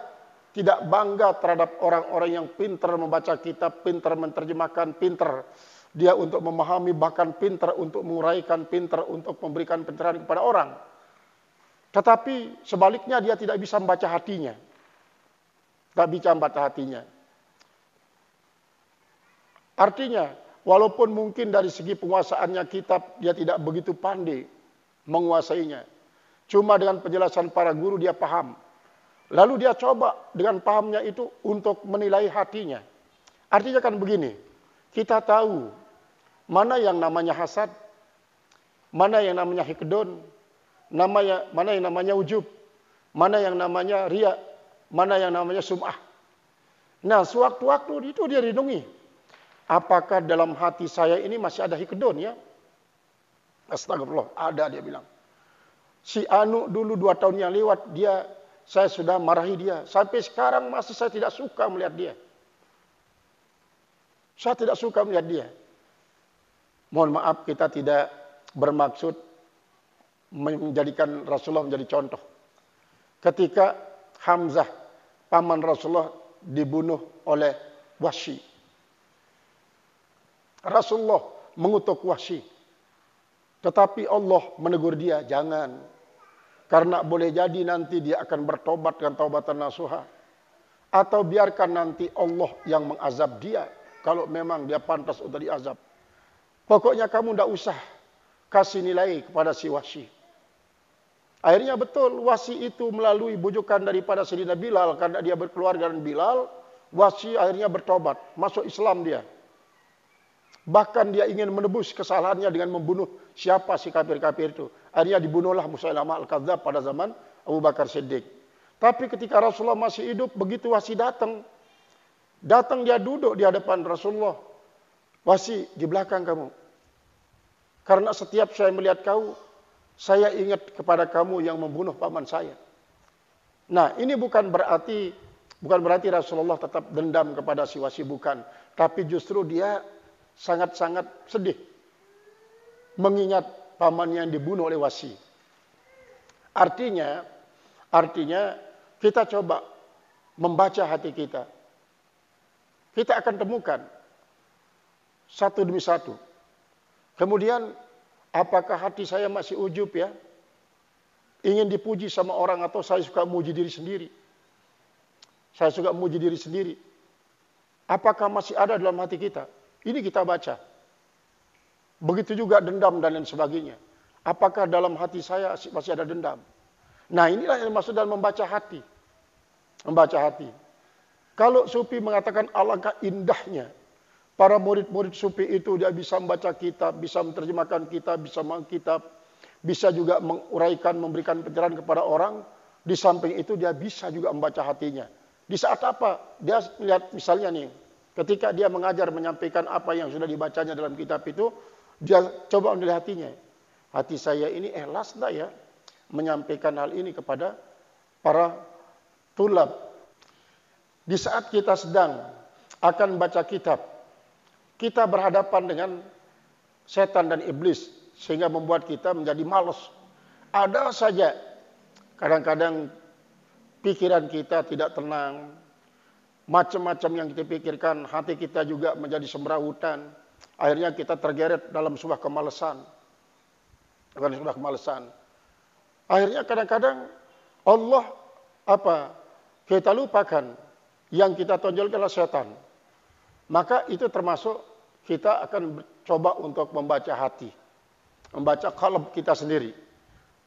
tidak bangga terhadap orang-orang yang pintar membaca kitab, pintar menerjemahkan, pintar dia untuk memahami, bahkan pintar untuk menguraikan, pintar untuk memberikan pencerahan kepada orang. Tetapi sebaliknya dia tidak bisa membaca hatinya. Tak bisa membaca hatinya. Artinya, walaupun mungkin dari segi penguasaannya kitab, dia tidak begitu pandai menguasainya. Cuma dengan penjelasan para guru dia paham. Lalu dia coba dengan pahamnya itu untuk menilai hatinya. Artinya kan begini, kita tahu mana yang namanya hasad, mana yang namanya hikdon, mana yang namanya ujub, mana yang namanya riya, mana yang namanya sum'ah. Nah, sewaktu-waktu itu dia renungi. Apakah dalam hati saya ini masih ada hikdon ya? Astagfirullah, ada dia bilang. Si Anu dulu 2 tahun yang lewat, saya sudah marahi dia. Sampai sekarang masih saya tidak suka melihat dia. Saya tidak suka melihat dia. Mohon maaf, kita tidak bermaksud menjadikan Rasulullah menjadi contoh. Ketika Hamzah, paman Rasulullah, dibunuh oleh Wahsy, Rasulullah mengutuk Wahsy. Tetapi Allah menegur dia, jangan. Karena boleh jadi nanti dia akan bertobat dengan taubatan nasuha. Atau biarkan nanti Allah yang mengazab dia. kalau memang dia pantas untuk diazab. Pokoknya kamu tidak usah kasih nilai kepada si Wahsy. Akhirnya betul Wahsy itu melalui bujukan daripada Sayyidina Bilal, karena dia berkeluarga dengan Bilal, Wahsy akhirnya bertobat, masuk Islam dia. Bahkan dia ingin menebus kesalahannya dengan membunuh siapa si kafir-kafir itu. Akhirnya dibunuhlah Musailamah Al-Kadzdzab pada zaman Abu Bakar Siddiq. Tapi ketika Rasulullah masih hidup, begitu Wahsy datang dia duduk di hadapan Rasulullah. Wahsy, di belakang kamu. Karena setiap saya melihat kau, saya ingat kepada kamu yang membunuh paman saya. Nah, ini bukan berarti Rasulullah tetap dendam kepada si Wahsy, bukan. Tapi justru dia sangat-sangat sedih mengingat pamannya yang dibunuh oleh Wahsy. Artinya kita coba membaca hati kita. Kita akan temukan satu demi satu. Kemudian, apakah hati saya masih ujub ya? Ingin dipuji sama orang, atau saya suka muji diri sendiri? Saya suka muji diri sendiri. Apakah masih ada dalam hati kita? Ini kita baca. Begitu juga dendam dan lain sebagainya. Apakah dalam hati saya masih ada dendam? Nah, inilah yang dimaksud dalam membaca hati. Membaca hati. Kalau Sufi mengatakan alangkah indahnya para murid-murid Sufi itu, dia bisa membaca kitab, bisa menerjemahkan kitab, bisa mengkitab, bisa juga menguraikan, memberikan pencerahan kepada orang. Di samping itu dia bisa juga membaca hatinya. Di saat apa? Dia lihat misalnya nih, ketika dia mengajar, menyampaikan apa yang sudah dibacanya dalam kitab itu, dia coba menilai hatinya. Hati saya ini ikhlas enggak ya menyampaikan hal ini kepada para tulab. Di saat kita sedang akan baca kitab, kita berhadapan dengan setan dan iblis, sehingga membuat kita menjadi malas. Ada saja kadang-kadang pikiran kita tidak tenang, macam-macam yang kita pikirkan, hati kita juga menjadi semrawutan. Akhirnya kita tergeret dalam sebuah kemalasan. Akhirnya kadang-kadang Allah kita lupakan, yang kita tonjolkan adalah setan. Maka itu termasuk kita akan coba untuk membaca hati, membaca qalb kita sendiri.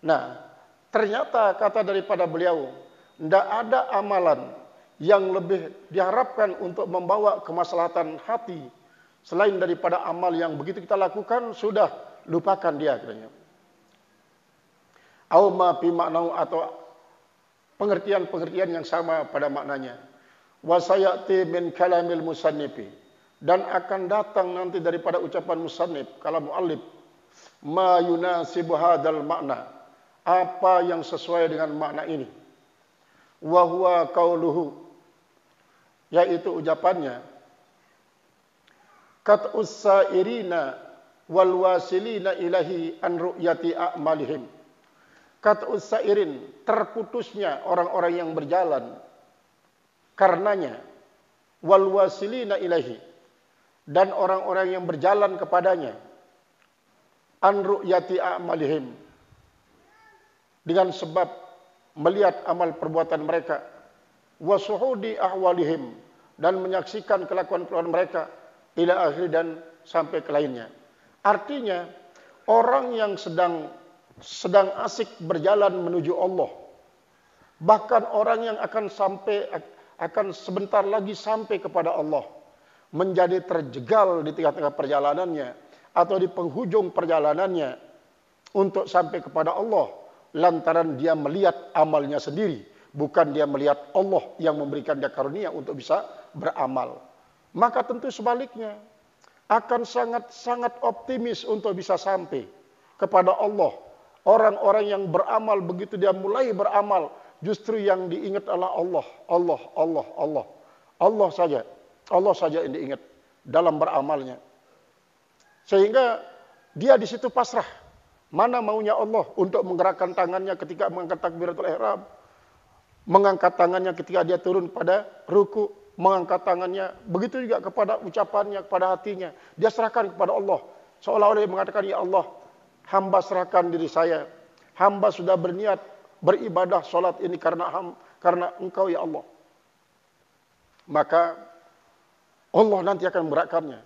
Nah, ternyata kata daripada beliau, tidak ada amalan yang lebih diharapkan untuk membawa kemaslahatan hati selain daripada amal yang begitu kita lakukan, sudah lupakan dia katanya. Auma fi maknau, atau pengertian-pengertian yang sama pada maknanya. Wa sayati min kalamil musannifi, dan akan datang nanti daripada ucapan musannif, kalam muallif, ma yunasibu hadzal makna, apa yang sesuai dengan makna ini. Wa huwa qauluhu, yaitu ucapannya, qat'us sairina wal wasilina ilahi an ru'yati a'malihim. Qat'us sairin, terputusnya orang-orang yang berjalan karenanya, wal wasilina ilahi, dan orang-orang yang berjalan kepadanya, an ru'yati a'malihim, dengan sebab melihat amal perbuatan mereka, wa suhudi ahwalihim, dan menyaksikan kelakuan-kelakuan mereka, ila akhir, dan sampai ke lainnya. Artinya orang yang sedang asik berjalan menuju Allah, bahkan orang yang akan sebentar lagi sampai kepada Allah, menjadi terjegal di tengah-tengah perjalanannya atau di penghujung perjalanannya untuk sampai kepada Allah, lantaran dia melihat amalnya sendiri, bukan dia melihat Allah yang memberikan dia karunia untuk bisa beramal. Maka tentu sebaliknya akan sangat-sangat optimis untuk bisa sampai kepada Allah. Orang-orang yang beramal, begitu dia mulai beramal, justru yang diingat adalah Allah, Allah, Allah, Allah. Allah saja yang diingat dalam beramalnya. Sehingga dia di situ pasrah. Mana maunya Allah untuk menggerakkan tangannya ketika mengangkat takbiratul ihram, mengangkat tangannya ketika dia turun pada ruku, mengangkat tangannya, begitu juga kepada ucapannya, kepada hatinya. Dia serahkan kepada Allah. Seolah-olah dia mengatakan, ya Allah, hamba serahkan diri saya. Hamba sudah berniat beribadah salat ini karena Engkau ya Allah. Maka Allah nanti akan memberatkannya.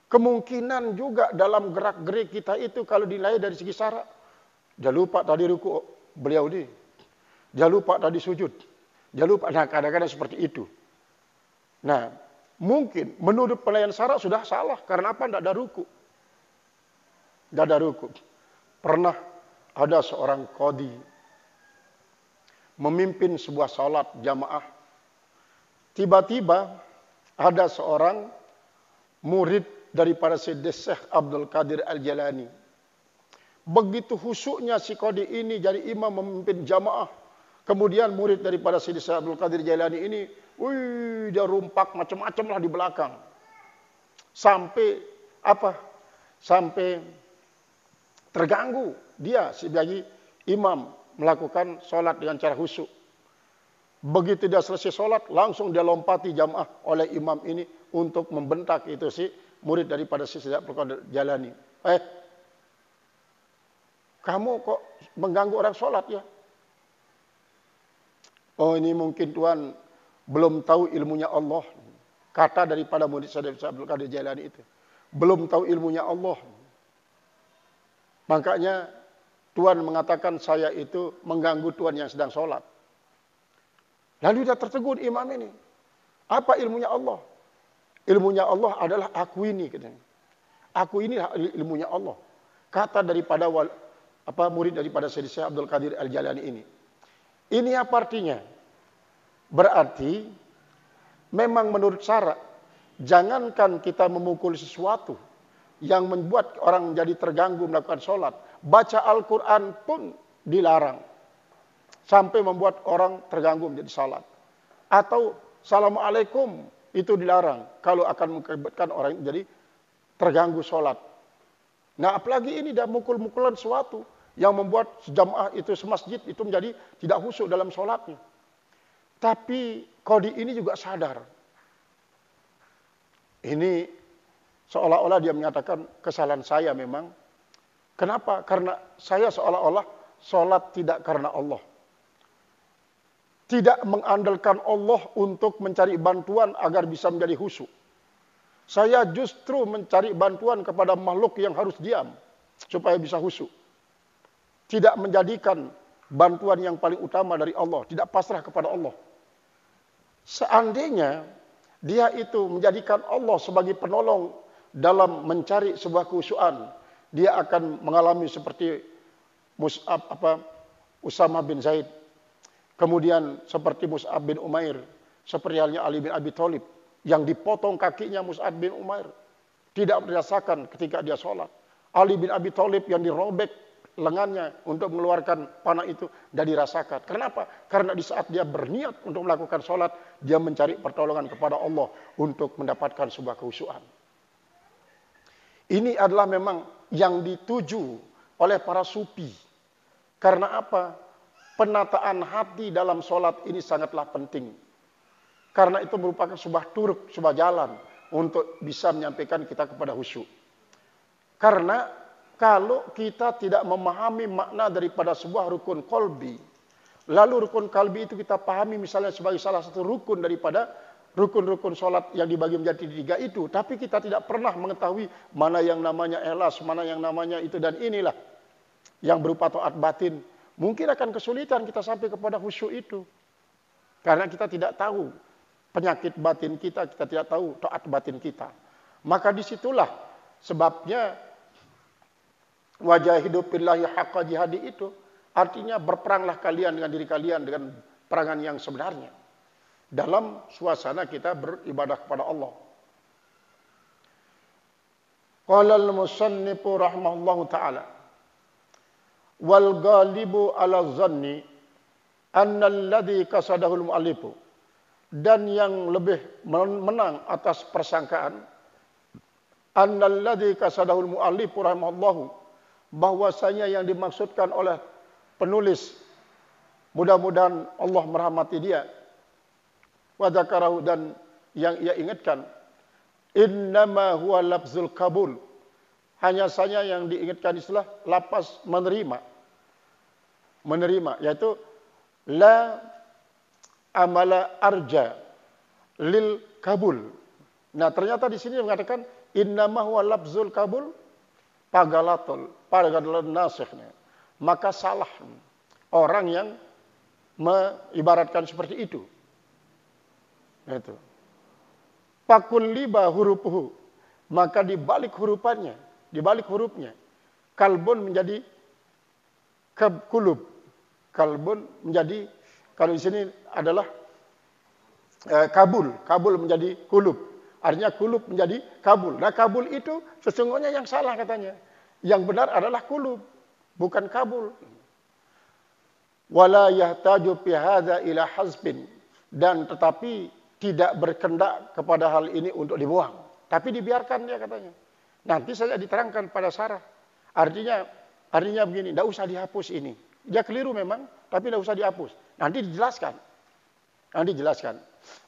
Kemungkinan juga dalam gerak-gerik kita itu kalau dinilai dari segi syarak, dia lupa tadi ruku beliau ini, dia lupa tadi sujud, dia lupa. Nah, kadang-kadang seperti itu. Nah, mungkin menurut penilaian syarak sudah salah. Karena apa? Tidak ada ruku. Tidak ada ruku. Pernah ada seorang qadhi memimpin sebuah salat jamaah. Tiba-tiba ada seorang murid daripada Syekh Abdul Qadir Al-Jalani. Begitu khusyuknya si qadhi ini jadi imam memimpin jamaah. Kemudian murid daripada Syekh Abdul Qadir Jalani ini, dia rumpak macam-macam lah di belakang. Sampai apa? Sampai terganggu dia sebagai imam melakukan sholat dengan cara khusyuk. Begitu dia selesai sholat, langsung dia lompati jamaah oleh imam ini untuk membentak itu si murid daripada Syekh Abdul Qadir Jalani. Kamu kok mengganggu orang sholat ya? Oh, ini mungkin Tuhan belum tahu ilmunya Allah. Kata daripada murid Syekh Abdul Qadir Jalani itu. Belum tahu ilmunya Allah. Makanya Tuhan mengatakan saya itu mengganggu Tuhan yang sedang sholat. Lalu dia tertegun imam ini. Apa ilmunya Allah? Ilmunya Allah adalah aku ini. Katanya. Aku ini ilmunya Allah. Kata daripada murid daripada Syekh Abdul Qadir Al-Jalani ini. Ini apa artinya? Berarti memang menurut syarak, jangankan kita memukul sesuatu yang membuat orang menjadi terganggu melakukan sholat. Baca Al-Quran pun dilarang. Sampai membuat orang terganggu menjadi sholat. Atau Assalamualaikum itu dilarang. Kalau akan mengakibatkan orang jadi terganggu sholat. Nah apalagi ini dia mukul-mukulan sesuatu yang membuat jamaah itu semasjid itu menjadi tidak khusyuk dalam sholatnya. Tapi qadhi ini juga sadar. Ini seolah-olah dia menyatakan kesalahan saya memang. Kenapa? Karena saya seolah-olah sholat tidak karena Allah. Tidak mengandalkan Allah untuk mencari bantuan agar bisa menjadi khusyuk. Saya justru mencari bantuan kepada makhluk yang harus diam supaya bisa khusyuk. Tidak menjadikan bantuan yang paling utama dari Allah, tidak pasrah kepada Allah. Seandainya dia itu menjadikan Allah sebagai penolong dalam mencari sebuah kekhusyukan, dia akan mengalami seperti Usamah bin Zaid, kemudian seperti Mus'ab bin Umair, seperti halnya Ali bin Abi Thalib yang dipotong kakinya Mus'ab bin Umair, tidak dirasakan ketika dia sholat. Ali bin Abi Thalib yang dirobek lengannya untuk mengeluarkan panah itu dan dirasakan. Kenapa? Karena di saat dia berniat untuk melakukan sholat, dia mencari pertolongan kepada Allah untuk mendapatkan sebuah kekhusyukan. Ini adalah memang yang dituju oleh para sufi. Karena apa? Penataan hati dalam sholat ini sangatlah penting. Karena itu merupakan sebuah turuk, sebuah jalan untuk bisa menyampaikan kita kepada khusyuk. Karena kalau kita tidak memahami makna daripada sebuah rukun qalbi, lalu rukun qalbi itu kita pahami misalnya sebagai salah satu rukun daripada rukun-rukun sholat yang dibagi menjadi 3 itu, tapi kita tidak pernah mengetahui mana yang namanya ikhlas, mana yang namanya itu dan inilah yang berupa taat batin. Mungkin akan kesulitan kita sampai kepada khusyuk itu. Karena kita tidak tahu penyakit batin kita tidak tahu taat batin kita. Maka disitulah sebabnya wajah hidup billahi haqqa jihadi itu artinya berperanglah kalian dengan diri kalian dengan perangan yang sebenarnya dalam suasana kita beribadah kepada Allah. Qala al-musannifu rahimahullahu taala wal ghalibu ala dhanni anna alladhi kasadahu al-mu'allifu, dan yang lebih menang atas persangkaan anna alladhi kasadahu al-mu'allifu rahimahullahu, bahwasanya yang dimaksudkan oleh penulis, mudah-mudahan Allah merahmati dia, wa dzakarahu, dan yang ia ingatkan, innama huwa lafzul qabul, hanya saja yang diingatkan istilah lafaz menerima, yaitu la amala arja lil kabul, Nah, ternyata di sini mengatakan innama huwa lafzul kabul pagalatul, pagalatun nasikhnya. Maka salah orang yang mengibaratkan seperti itu. Nah, itu. Pakul liba hurupuhu, maka dibalik hurufannya, dibalik hurufnya, kalbun menjadi kulub, kalbun menjadi, kalau di sini adalah kabul, kabul menjadi kulub, artinya kulub menjadi kabul. Nah, kabul itu sesungguhnya yang salah katanya, yang benar adalah kulub, bukan kabul. Wala yahtaju fi hadza ila hazbin, dan tetapi tidak berkendak kepada hal ini untuk dibuang, tapi dibiarkan dia katanya. Nanti saja diterangkan pada Sarah. Artinya begini, tidak usah dihapus ini. Dia keliru memang, tapi tidak usah dihapus. Nanti dijelaskan. Nanti dijelaskan.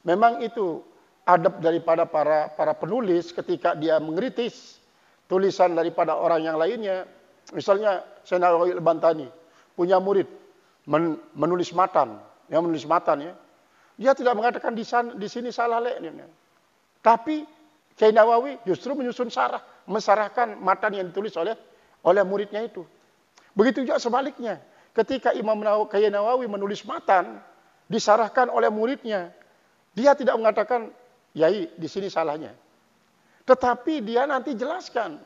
Memang itu adab daripada para penulis ketika dia mengkritis tulisan daripada orang yang lainnya. Misalnya Sayyidina Nawawi Al-Bantani punya murid menulis matan, yang menulis matan ya. Dia tidak mengatakan di sini salah tapi Kiai Nawawi justru menyusun sarah, mensarahkan matan yang ditulis oleh muridnya itu. Begitu juga sebaliknya, ketika Kiai Nawawi menulis matan, disarahkan oleh muridnya, dia tidak mengatakan, yai di sini salahnya. Tetapi dia nanti jelaskan,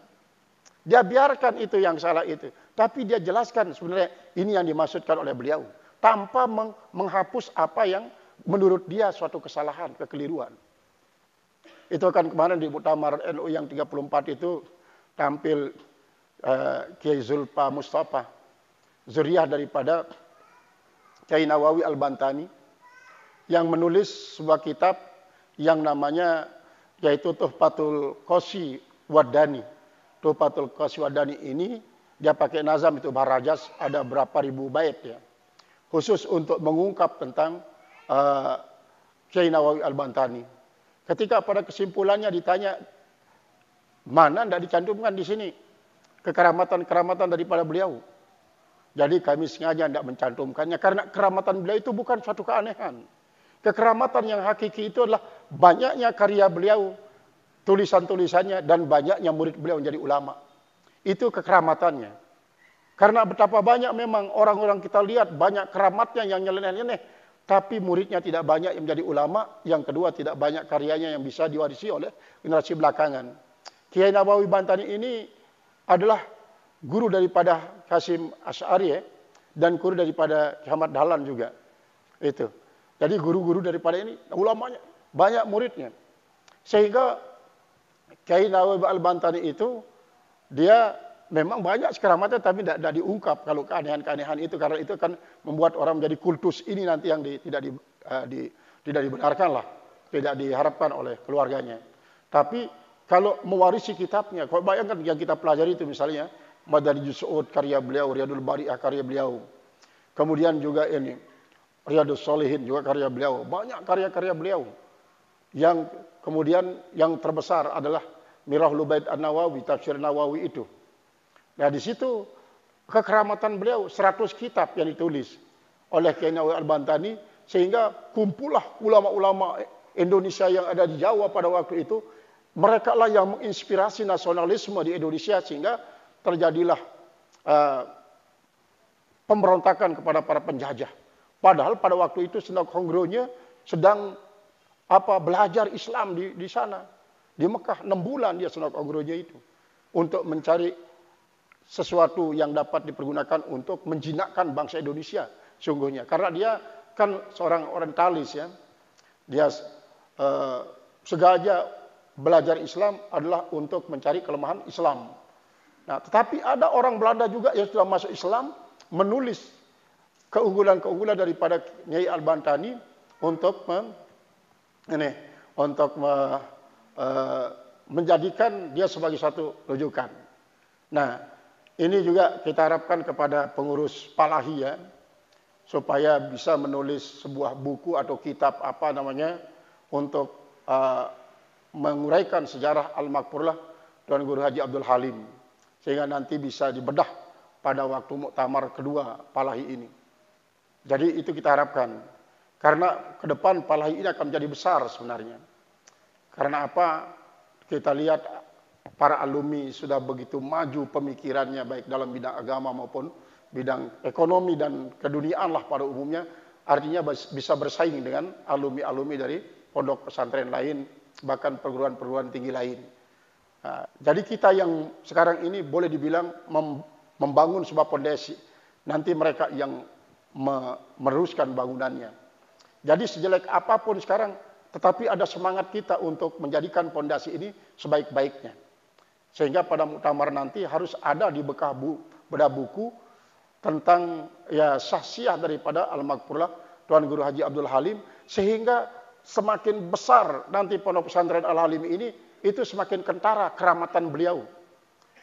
dia biarkan itu yang salah itu, tapi dia jelaskan sebenarnya ini yang dimaksudkan oleh beliau, tanpa menghapus apa yang menurut dia suatu kesalahan, kekeliruan. Itu kan kemarin di Muktamar NU yang 34 itu tampil Kiai Zulfa Mustafa, zuriyah daripada Kiai Nawawi Al-Bantani, yang menulis sebuah kitab yang namanya yaitu Tuhfatul Qasi Wadani. Tuhfatul Qasi Wadani ini dia pakai nazam itu Barajas, ada berapa ribu bait ya. Khusus untuk mengungkap tentang Kiai Nawawi Al-Bantani. Ketika pada kesimpulannya ditanya, mana tidak dicantumkan di sini kekeramatan-keramatan daripada beliau. Jadi kami sengaja tidak mencantumkannya karena keramatan beliau itu bukan suatu keanehan. Kekeramatan yang hakiki itu adalah banyaknya karya beliau, tulisan-tulisannya, dan banyaknya murid beliau menjadi ulama. Itu kekeramatannya. Karena betapa banyak memang orang-orang kita lihat banyak keramatnya yang nyeleneh-nyeleneh, tapi muridnya tidak banyak yang menjadi ulama. Yang kedua, tidak banyak karyanya yang bisa diwarisi oleh generasi belakangan. Kiai Nawawi Bantani ini adalah guru daripada Hasyim Asy'ari dan guru daripada Ahmad Dahlan juga. Itu. Jadi guru-guru daripada ini, ulamanya banyak muridnya. Sehingga Kiai Nawawi Al-Bantani itu dia memang banyak keramatnya, tapi tidak diungkap kalau keanehan-keanehan itu, karena itu kan membuat orang menjadi kultus ini nanti yang tidak dibenarkan lah, tidak diharapkan oleh keluarganya. Tapi kalau mewarisi kitabnya, kalau bayangkan yang kita pelajari itu misalnya Madarijus Su'ud karya beliau, Riyadul Bari'ah karya beliau, kemudian juga ini Riyadus Shalihin juga karya beliau, banyak karya-karya beliau. Yang kemudian yang terbesar adalah Mirahul Bait An-Nawawi, tafsir Nawawi itu. Nah, di situ kekeramatan beliau 100 kitab yang ditulis oleh Kiai Nawawi Al-Bantani, sehingga kumpullah ulama-ulama Indonesia yang ada di Jawa pada waktu itu. Mereka lah yang menginspirasi nasionalisme di Indonesia, sehingga terjadilah pemberontakan kepada para penjajah. Padahal pada waktu itu Sunan Konggronya sedang belajar Islam di sana, di Mekah. 6 bulan dia Sunan Konggronya itu untuk mencari sesuatu yang dapat dipergunakan untuk menjinakkan bangsa Indonesia sungguhnya. Karena dia kan seorang orientalis ya. Dia sengaja belajar Islam adalah untuk mencari kelemahan Islam. Nah, tetapi ada orang Belanda juga yang sudah masuk Islam menulis keunggulan-keunggulan daripada Nyai Al-Bantani untuk menjadikan dia sebagai satu rujukan. Nah, ini juga kita harapkan kepada pengurus Palahi ya, supaya bisa menulis sebuah buku atau kitab untuk menguraikan sejarah Al-Makfurlah Tuan Guru Haji Abdul Halim, sehingga nanti bisa dibedah pada waktu muktamar kedua Palahi ini. Jadi itu kita harapkan, karena ke depan Palahi ini akan menjadi besar sebenarnya. Karena apa? Kita lihat para alumni sudah begitu maju pemikirannya baik dalam bidang agama maupun bidang ekonomi dan keduniaan lah pada umumnya. Artinya bisa bersaing dengan alumni-alumni dari pondok pesantren lain, bahkan perguruan-perguruan tinggi lain. Nah, jadi kita yang sekarang ini boleh dibilang membangun sebuah pondasi. Nanti mereka yang meneruskan bangunannya. Jadi sejelek apapun sekarang, tetapi ada semangat kita untuk menjadikan pondasi ini sebaik-baiknya. Sehingga pada muktamar nanti harus ada di bedah buku tentang ya sahsiah daripada Al-Maghfurlah Tuan Guru Haji Abdul Halim, sehingga semakin besar nanti pondok pesantren Al-Halim ini, itu semakin kentara keramatan beliau.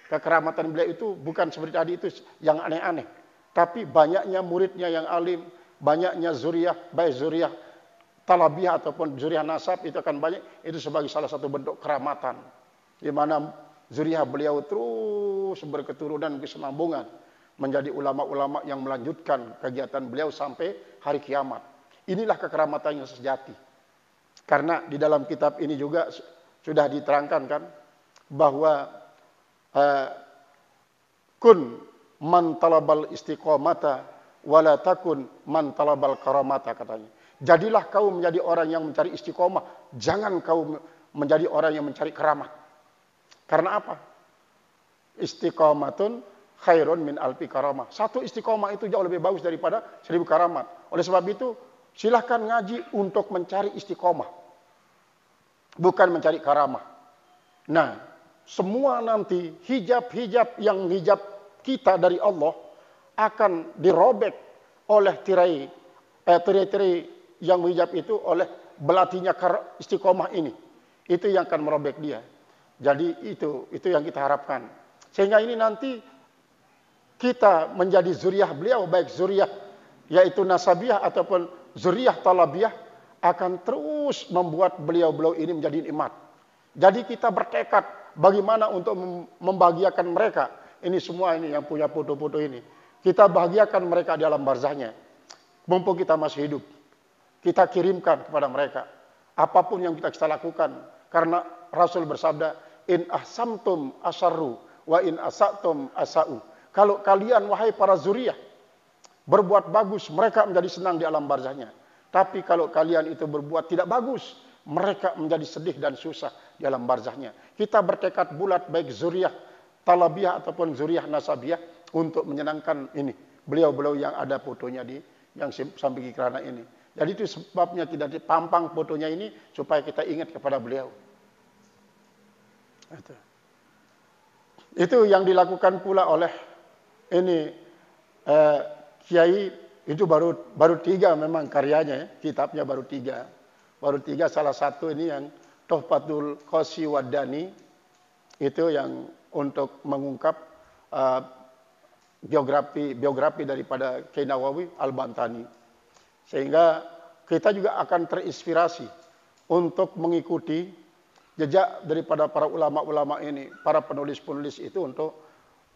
Kekeramatan beliau itu bukan seperti tadi itu yang aneh-aneh, tapi banyaknya muridnya yang alim, banyaknya zuriyah, baik zuriyah talabiyah ataupun zuriyah nasab itu akan banyak, itu sebagai salah satu bentuk keramatan, di mana zuriyah beliau terus berketurunan kesinambungan menjadi ulama-ulama yang melanjutkan kegiatan beliau sampai hari kiamat. Inilah kekeramatan yang sejati. Karena di dalam kitab ini juga sudah diterangkan kan bahwa kun man talabal istiqomata wala takun man talabal karamata, katanya. Jadilah kau menjadi orang yang mencari istiqomah, jangan kau menjadi orang yang mencari keramat. Karena apa? Istiqomatun khairun min alfi karamah. Satu istiqomah itu jauh lebih bagus daripada 1000 karamat. Oleh sebab itu, silahkan ngaji untuk mencari istiqomah, bukan mencari karamah. Nah, semua nanti hijab-hijab yang hijab kita dari Allah akan dirobek oleh tirai yang menghijab itu, oleh belatinya istiqomah ini. Itu yang akan merobek dia. Jadi itu yang kita harapkan. Sehingga ini nanti kita menjadi zuriyah beliau, baik zuriyah yaitu nasabiyah ataupun zuriyah talabiyah, akan terus membuat beliau-beliau ini menjadi nikmat. Jadi kita bertekad bagaimana untuk membahagiakan mereka. Ini semua ini yang punya foto-foto ini. Kita bahagiakan mereka di alam barzahnya. Mumpung kita masih hidup, kita kirimkan kepada mereka apapun yang kita lakukan. Karena Rasul bersabda, in ahsamtum asarru wa in asatum asa'u. Kalau kalian wahai para zuriyah berbuat bagus, mereka menjadi senang di alam barzahnya. Tapi kalau kalian itu berbuat tidak bagus, mereka menjadi sedih dan susah di alam barzahnya. Kita bertekad bulat baik zuriyah talabiyah ataupun zuriyah nasabiyah untuk menyenangkan ini beliau-beliau yang ada fotonya di yang samping kerana ini. Jadi itu sebabnya tidak dipampang fotonya ini, supaya kita ingat kepada beliau. Itu yang dilakukan pula oleh ini Kiai. Itu baru 3 memang karyanya ya. Kitabnya baru 3. Baru 3, salah satu ini yang Tuhfatul Qasi Wadani, itu yang untuk mengungkap biografi daripada Kiai Nawawi Al-Bantani. Sehingga kita juga akan terinspirasi untuk mengikuti jejak daripada para ulama-ulama ini, para penulis-penulis itu, untuk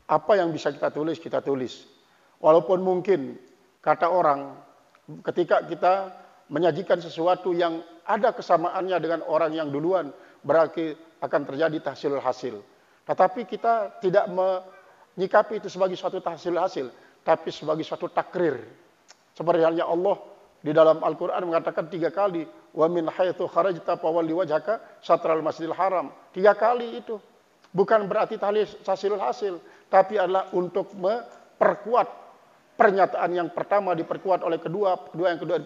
apa yang bisa kita tulis. Walaupun mungkin kata orang, ketika kita menyajikan sesuatu yang ada kesamaannya dengan orang yang duluan, berarti akan terjadi tahsilul hasil. Tetapi kita tidak menyikapi itu sebagai suatu tahsilul hasil, tapi sebagai suatu takrir. Seperti halnya Allah di dalam Al-Quran mengatakan 3 kali, wa min haitsu kharajta fawalli wajhaka syatral masjidil haram. 3 kali itu. Bukan berarti tahsilul hasil, tapi adalah untuk memperkuat pernyataan yang pertama diperkuat oleh kedua yang kedua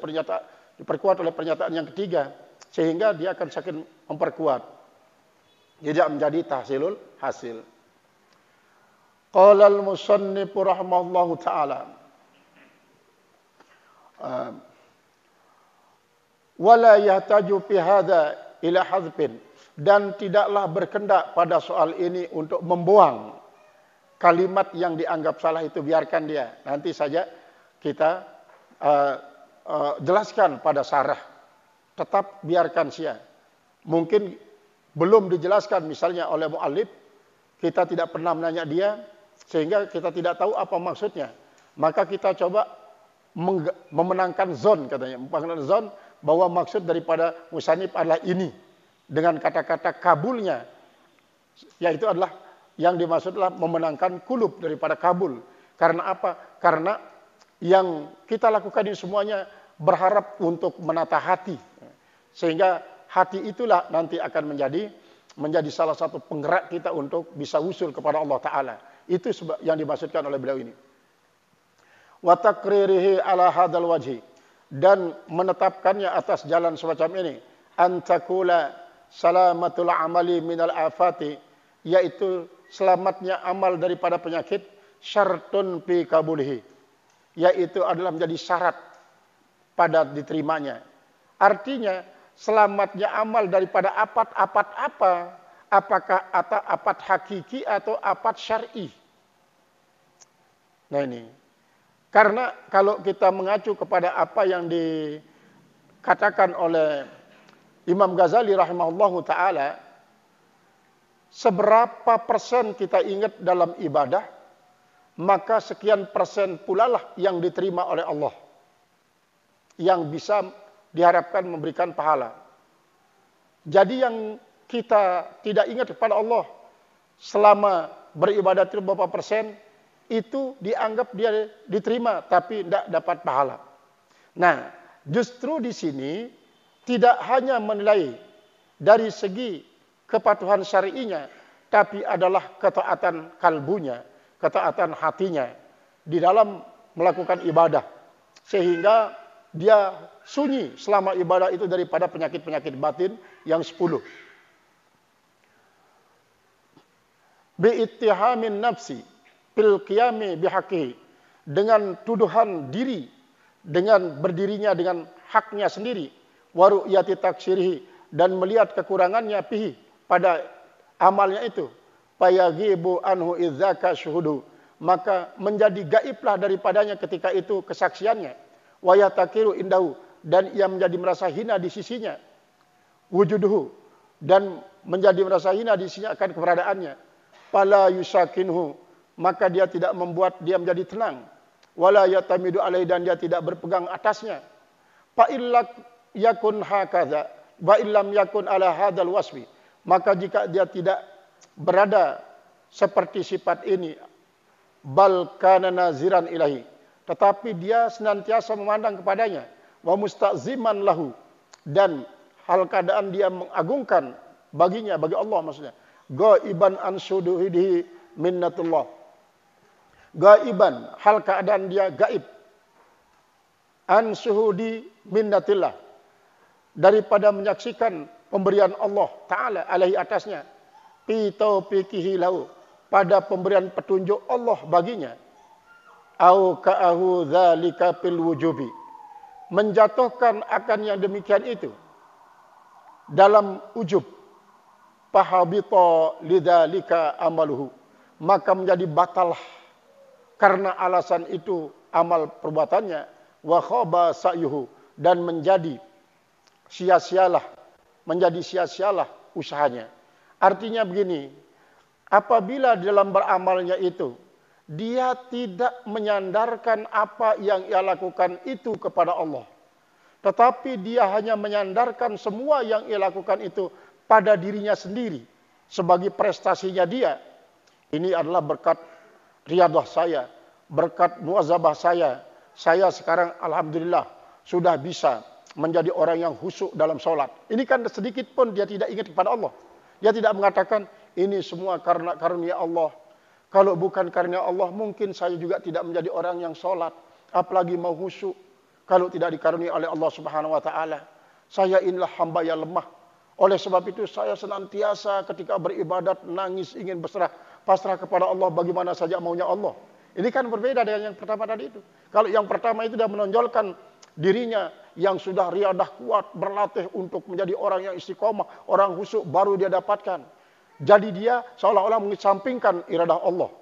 diperkuat oleh pernyataan yang ketiga, sehingga dia akan semakin memperkuat, tidak menjadi tahsilul hasil. Qala al-musannif rahimahullahu taala, wala yahtaju fi hadza ila hadzfin, dan tidaklah berkendak pada soal ini untuk membuang kalimat yang dianggap salah itu. Biarkan dia, nanti saja kita jelaskan pada sarah. Tetap biarkan sia. Mungkin belum dijelaskan misalnya oleh muallif, kita tidak pernah menanya dia, sehingga kita tidak tahu apa maksudnya. Maka kita coba memenangkan zon, katanya, memenangkan zon bahwa maksud daripada musannif adalah ini. dengan kata-kata kabulnya, yaitu adalah yang dimaksud adalah memenangkan kulub daripada kabul. Karena apa? Karena yang kita lakukan ini semuanya berharap untuk menata hati. Sehingga hati itulah nanti akan menjadi salah satu penggerak kita untuk bisa usul kepada Allah Ta'ala. Itu yang dimaksudkan oleh beliau ini. Wa takririhi ala hadal wajhi, dan menetapkannya atas jalan semacam ini, antakula salamatul amali minal afati, yaitu selamatnya amal daripada penyakit, syartun fi kabulihi, yaitu adalah menjadi syarat pada diterimanya. Artinya selamatnya amal daripada apat-apat apa, apakah apat hakiki atau apat syar'i. Nah ini, karena kalau kita mengacu kepada apa yang dikatakan oleh Imam Ghazali rahimahullahu ta'ala, seberapa persen kita ingat dalam ibadah, maka sekian persen pula lah yang diterima oleh Allah, yang bisa diharapkan memberikan pahala. Jadi yang kita tidak ingat kepada Allah selama beribadah itu berapa persen, itu dianggap dia diterima tapi tidak dapat pahala. Nah, justru di sini tidak hanya menilai dari segi kepatuhan syar'inya, tapi adalah ketaatan kalbunya, ketaatan hatinya di dalam melakukan ibadah, sehingga dia sunyi selama ibadah itu daripada penyakit-penyakit batin yang 10. Bi'ittihamin nafsi fil qiyami bihaqihi, dengan tuduhan diri, dengan berdirinya dengan haknya sendiri, wa ru'yati taksirihi, dan melihat kekurangannya pihi pada amalnya itu, fayagibu anhu idzaka syuhudu, maka menjadi gaiblah daripadanya ketika itu kesaksiannya, wa yatakiru indahu, dan ia menjadi merasa hina di sisinya, wujuduhu, dan menjadi merasa hina di sisinya akan keberadaannya, fala yusakinhu, maka dia tidak membuat dia menjadi tenang, wala yatamidu alaihi, dan dia tidak berpegang atasnya, fa illak yakun hakadha wa illam yakun ala hadzal wasfi, maka jika dia tidak berada seperti sifat ini, bal kana naziran ilahi, tetapi dia senantiasa memandang kepadanya, wa mustaziman lahu, dan hal keadaan dia mengagungkan baginya, bagi Allah maksudnya, ghaiban an suduhihi minnatullah, gaiban, hal keadaan dia gaib, an suhudi minnatillah, daripada menyaksikan pemberian Allah Ta'ala alaihi atasnya, fi taufiqihi lahu, pada pemberian petunjuk Allah baginya, au ka'ahu dzalika fil wujubi, menjatuhkan akan yang demikian itu dalam ujub, fahabita lidzalika amaluhu, maka menjadi batal karena alasan itu amal perbuatannya, wa khaba sa'yuhu, dan menjadi sia-sialah usahanya. Artinya begini, apabila dalam beramalnya itu dia tidak menyandarkan apa yang ia lakukan itu kepada Allah, tetapi dia hanya menyandarkan semua yang ia lakukan itu pada dirinya sendiri sebagai prestasinya dia. Ini adalah berkat riadah saya, berkat muazabah saya sekarang alhamdulillah sudah bisa menjadi orang yang khusyuk dalam sholat. Ini kan sedikit pun dia tidak ingat kepada Allah. Dia tidak mengatakan ini semua karena karunia Allah. Kalau bukan karunia Allah, mungkin saya juga tidak menjadi orang yang sholat, apalagi mau khusyuk. Kalau tidak dikaruniai oleh Allah Subhanahu Wa Taala, saya inilah hamba yang lemah. Oleh sebab itu saya senantiasa ketika beribadat nangis, ingin pasrah kepada Allah bagaimana saja maunya Allah. Ini kan berbeda dengan yang pertama tadi itu. Kalau yang pertama itu dia menonjolkan dirinya yang sudah riadah kuat, berlatih untuk menjadi orang yang istiqomah, orang khusyuk, baru dia dapatkan. Jadi dia seolah-olah mengesampingkan iradah Allah.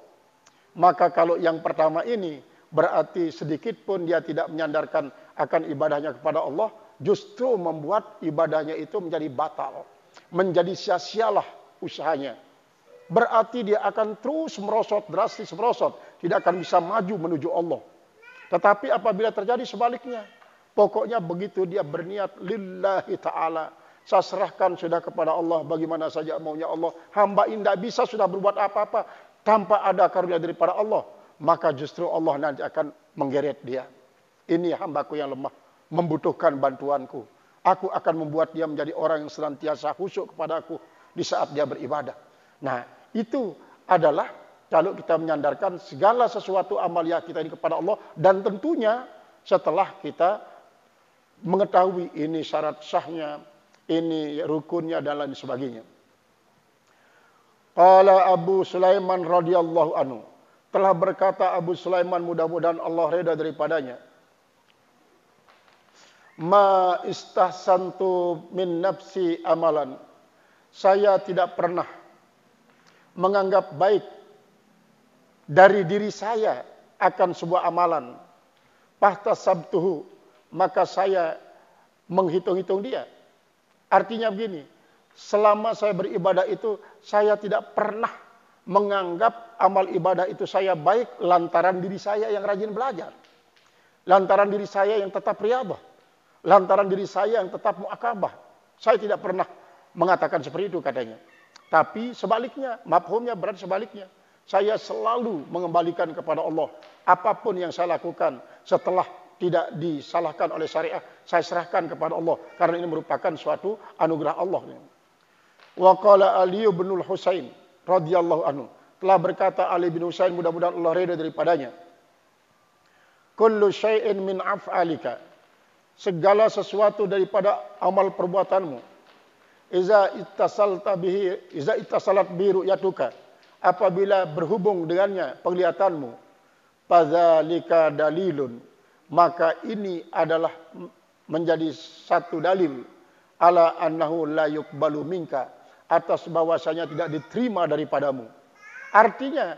Maka kalau yang pertama ini berarti sedikit pun dia tidak menyandarkan akan ibadahnya kepada Allah, justru membuat ibadahnya itu menjadi batal, menjadi sia-sialah usahanya. Berarti dia akan terus merosot, drastis merosot, tidak akan bisa maju menuju Allah. Tetapi apabila terjadi sebaliknya, pokoknya begitu dia berniat lillahi ta'ala, Saya serahkan sudah kepada Allah bagaimana saja maunya Allah. Hamba ini tidak bisa sudah berbuat apa-apa tanpa ada karunia daripada Allah. Maka justru Allah nanti akan menggeret dia. Ini hambaku yang lemah, membutuhkan bantuanku. Aku akan membuat dia menjadi orang yang senantiasa khusyuk kepada aku di saat dia beribadah. Nah, itu adalah kalau kita menyandarkan segala sesuatu amalia kita ini kepada Allah. Dan tentunya setelah kita mengetahui ini syarat sahnya, ini rukunnya dan lain sebagainya. Qala Abu Sulaiman radhiyallahu anhu, telah berkata Abu Sulaiman, mudah-mudahan Allah reda daripadanya, ma istahsantu min nafsi amalan, saya tidak pernah menganggap baik dari diri saya akan sebuah amalan, fahtasabtuhu, maka saya menghitung-hitung dia. Artinya begini, selama saya beribadah itu, saya tidak pernah menganggap amal ibadah itu saya baik lantaran diri saya yang rajin belajar. Lantaran diri saya yang tetap riyadhah. Lantaran diri saya yang tetap muakabah. Saya tidak pernah mengatakan seperti itu katanya. Tapi sebaliknya, mafhumnya berarti sebaliknya. Saya selalu mengembalikan kepada Allah. Apapun yang saya lakukan setelah tidak disalahkan oleh syariah, saya serahkan kepada Allah karena ini merupakan suatu anugerah Allah. Wa qala Ali bin Husain radhiyallahu anhu, telah berkata Ali bin Husain, mudah-mudahan Allah ridha daripadanya, kullu syai'in min af'alika, segala sesuatu daripada amal perbuatanmu, iza ittasalat bi ru'yatuka, apabila berhubung dengannya penglihatanmu, fadzalika dalilun, maka ini adalah menjadi satu dalil ala annahu la yuqbalu minka, atas bahwasanya tidak diterima daripadamu. Artinya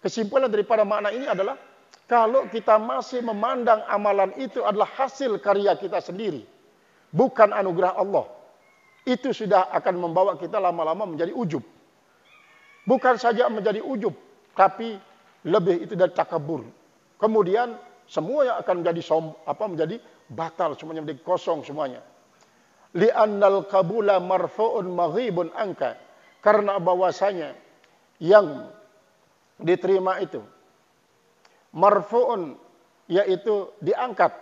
kesimpulan daripada makna ini adalah kalau kita masih memandang amalan itu adalah hasil karya kita sendiri, bukan anugerah Allah, itu sudah akan membawa kita lama-lama menjadi ujub. Bukan saja menjadi ujub, tapi lebih itu dari takabur. Kemudian semua yang akan menjadi batal, semuanya menjadi kosong semuanya. Li'annal qabula marfu'un maghibun anka, karena bahwasanya yang diterima itu marfu'un, yaitu diangkat,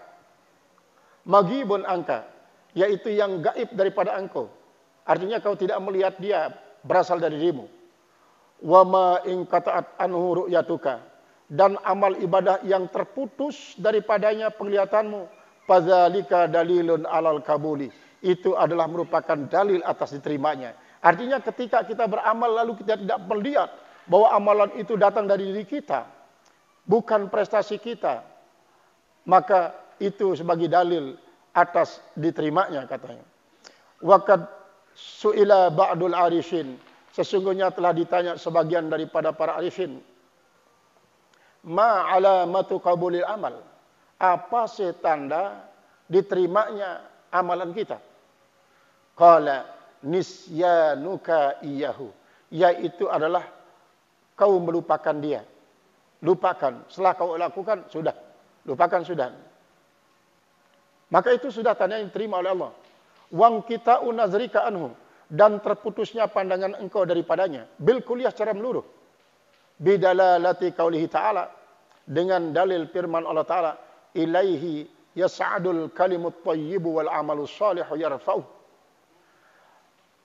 maghibun anka, yaitu yang gaib daripada engkau. Artinya kau tidak melihat dia, berasal dari dirimu. Wa ma in qata'at anhu ru'yatuka, dan amal ibadah yang terputus daripadanya penglihatanmu, fadzalika dalilun alal kabuli, itu adalah merupakan dalil atas diterimanya. Artinya ketika kita beramal lalu kita tidak melihat bahwa amalan itu datang dari diri kita, bukan prestasi kita, maka itu sebagai dalil atas diterimanya katanya. Waqad su'ila ba'dul arifin, sesungguhnya telah ditanya sebagian daripada para arifin, ma alamatu qabulil amal, apa sih tanda diterimanya amalan kita? Qala nisyanuka iyahu, yaitu adalah kau melupakan dia. Lupakan, setelah kau lakukan sudah, lupakan sudah. Maka itu sudah tanda yang diterima oleh Allah. Wang kita unazrika anhu, dan terputusnya pandangan engkau daripadanya, bil kuliah secara menyeluruh. Bidalalati qaulihi ta'ala, dengan dalil firman Allah Ta'ala, ilaihi yas'adul kalimut thayyibu wal amalus salihu yarfa'u.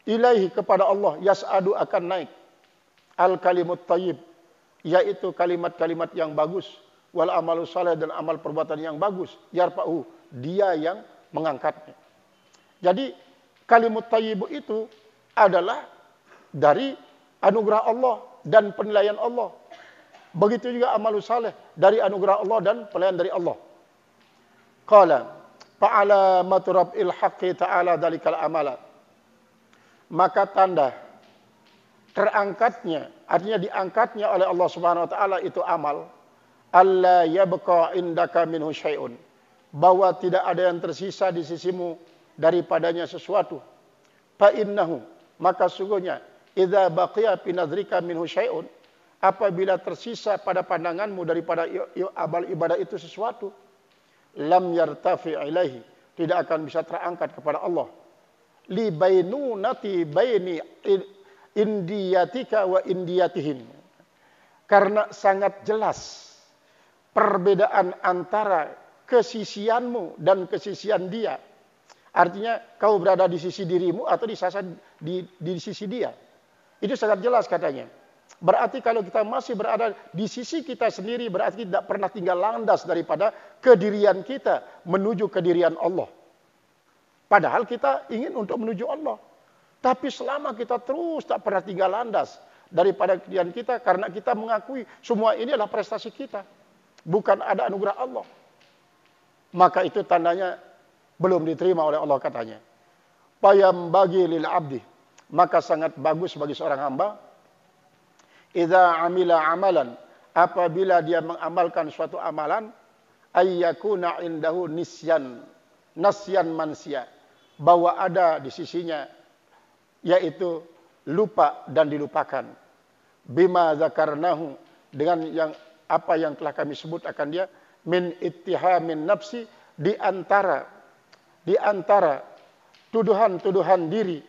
Ilaihi, kepada Allah, yas'adu akan naik, al kalimut thayyib, yaitu kalimat-kalimat yang bagus, wal amalus salih, dan amal perbuatan yang bagus, yarfa'u, dia yang mengangkatnya. Jadi kalimut thayyib itu adalah dari anugerah Allah dan penilaian Allah. Begitu juga amalus salih dari anugerah Allah dan penilaian dari Allah. Qala fa'alamatu rabbil haqqi ta'ala dalikal amala, maka tanda terangkatnya, artinya diangkatnya oleh Allah Subhanahu wa taala itu amal, alla yabqa indaka minhu syai'un, bahwa tidak ada yang tersisa di sisimu daripadanya sesuatu. Fa innahu, maka sungguhnya, idza baqiya fi nadrika minhu syai'un, apabila tersisa pada pandanganmu daripada amal ibadah itu sesuatu, lam yartafi ilaihi, tidak akan bisa terangkat kepada Allah. li bainunati baini indiyatika wa indiyatihin. Karena sangat jelas perbedaan antara kesisianmu dan kesisian dia. Artinya kau berada di sisi dirimu atau di sisi dia. Itu sangat jelas katanya. Berarti kalau kita masih berada di sisi kita sendiri, berarti tidak pernah tinggal landas daripada kedirian kita menuju kedirian Allah. Padahal kita ingin untuk menuju Allah. Tapi selama kita terus tak pernah tinggal landas daripada kedirian kita, karena kita mengakui semua ini adalah prestasi kita, bukan ada anugerah Allah, maka itu tandanya belum diterima oleh Allah katanya. Payam bagi lil abdi, maka sangat bagus bagi seorang hamba, idza amila amalan, apabila dia mengamalkan suatu amalan, ayyakuna indahu nasyan mansia, bahwa ada di sisinya yaitu lupa dan dilupakan, bima zakarnahu, dengan apa yang telah kami sebut akan dia, min ittihamin nafsi, di antara tuduhan-tuduhan diri,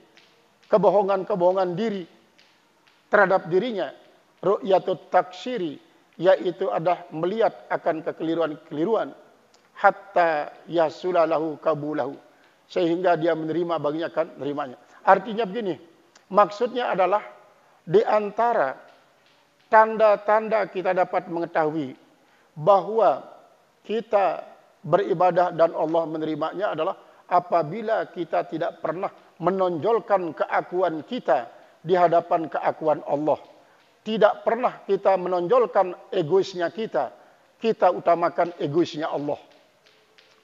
kebohongan-kebohongan diri terhadap dirinya, ru'yatut taksiri, yaitu adalah melihat akan kekeliruan-kekeliruan, hatta yasulalahu kabulahu, sehingga dia menerima baginya kan nerimanya. Artinya begini, maksudnya adalah di antara tanda-tanda kita dapat mengetahui bahwa kita beribadah dan Allah menerimanya adalah apabila kita tidak pernah menonjolkan keakuan kita di hadapan keakuan Allah. Tidak pernah kita menonjolkan egoisnya kita. Kita utamakan egoisnya Allah.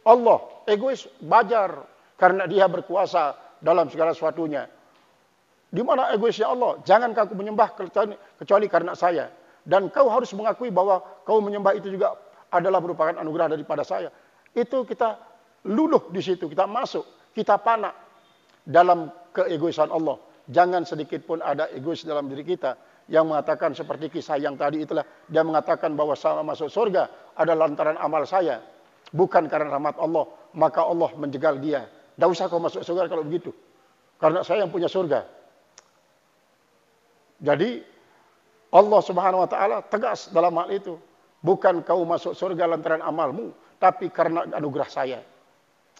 Allah egois wajar karena dia berkuasa dalam segala sesuatunya. Di mana egoisnya Allah? Jangan kau menyembah kecuali karena saya. Dan kau harus mengakui bahwa kau menyembah itu juga adalah merupakan anugerah daripada saya. Itu kita luluh di situ, kita masuk, kita panak dalam keegoisan Allah. Jangan sedikit pun ada egois dalam diri kita yang mengatakan seperti kisah yang tadi itulah, dia mengatakan bahwa sama masuk surga adalah lantaran amal saya, bukan karena rahmat Allah. Maka Allah menjegal dia. Tidak usah kau masuk surga kalau begitu, karena saya yang punya surga. Jadi Allah Subhanahu wa taala tegas dalam hal itu. Bukan kau masuk surga lantaran amalmu, tapi karena anugerah saya.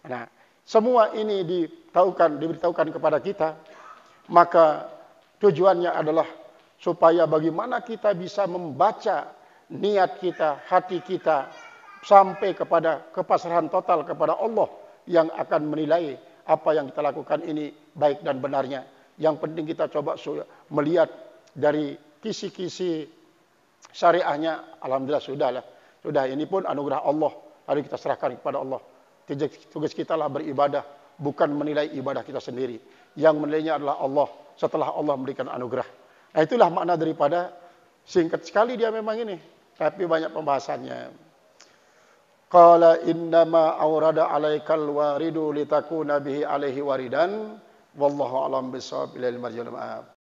Nah, semua ini diberitahukan kepada kita, maka tujuannya adalah supaya bagaimana kita bisa membaca niat kita, hati kita, sampai kepada kepasrahan total kepada Allah yang akan menilai apa yang kita lakukan ini baik dan benarnya. Yang penting kita coba melihat dari kisi-kisi syariahnya, alhamdulillah sudahlah. Sudah, ini pun anugerah Allah, lalu kita serahkan kepada Allah. Tugas kita lah beribadah, bukan menilai ibadah kita sendiri. Yang menilainya adalah Allah setelah Allah memberikan anugerah. Nah, itulah makna daripada, singkat sekali dia memang ini, tapi banyak pembahasannya. Qala innama awrada alaikal waridu litakuna bihi alaihi waridan wallahu alam bisawab, ilal marji'il ma'ab.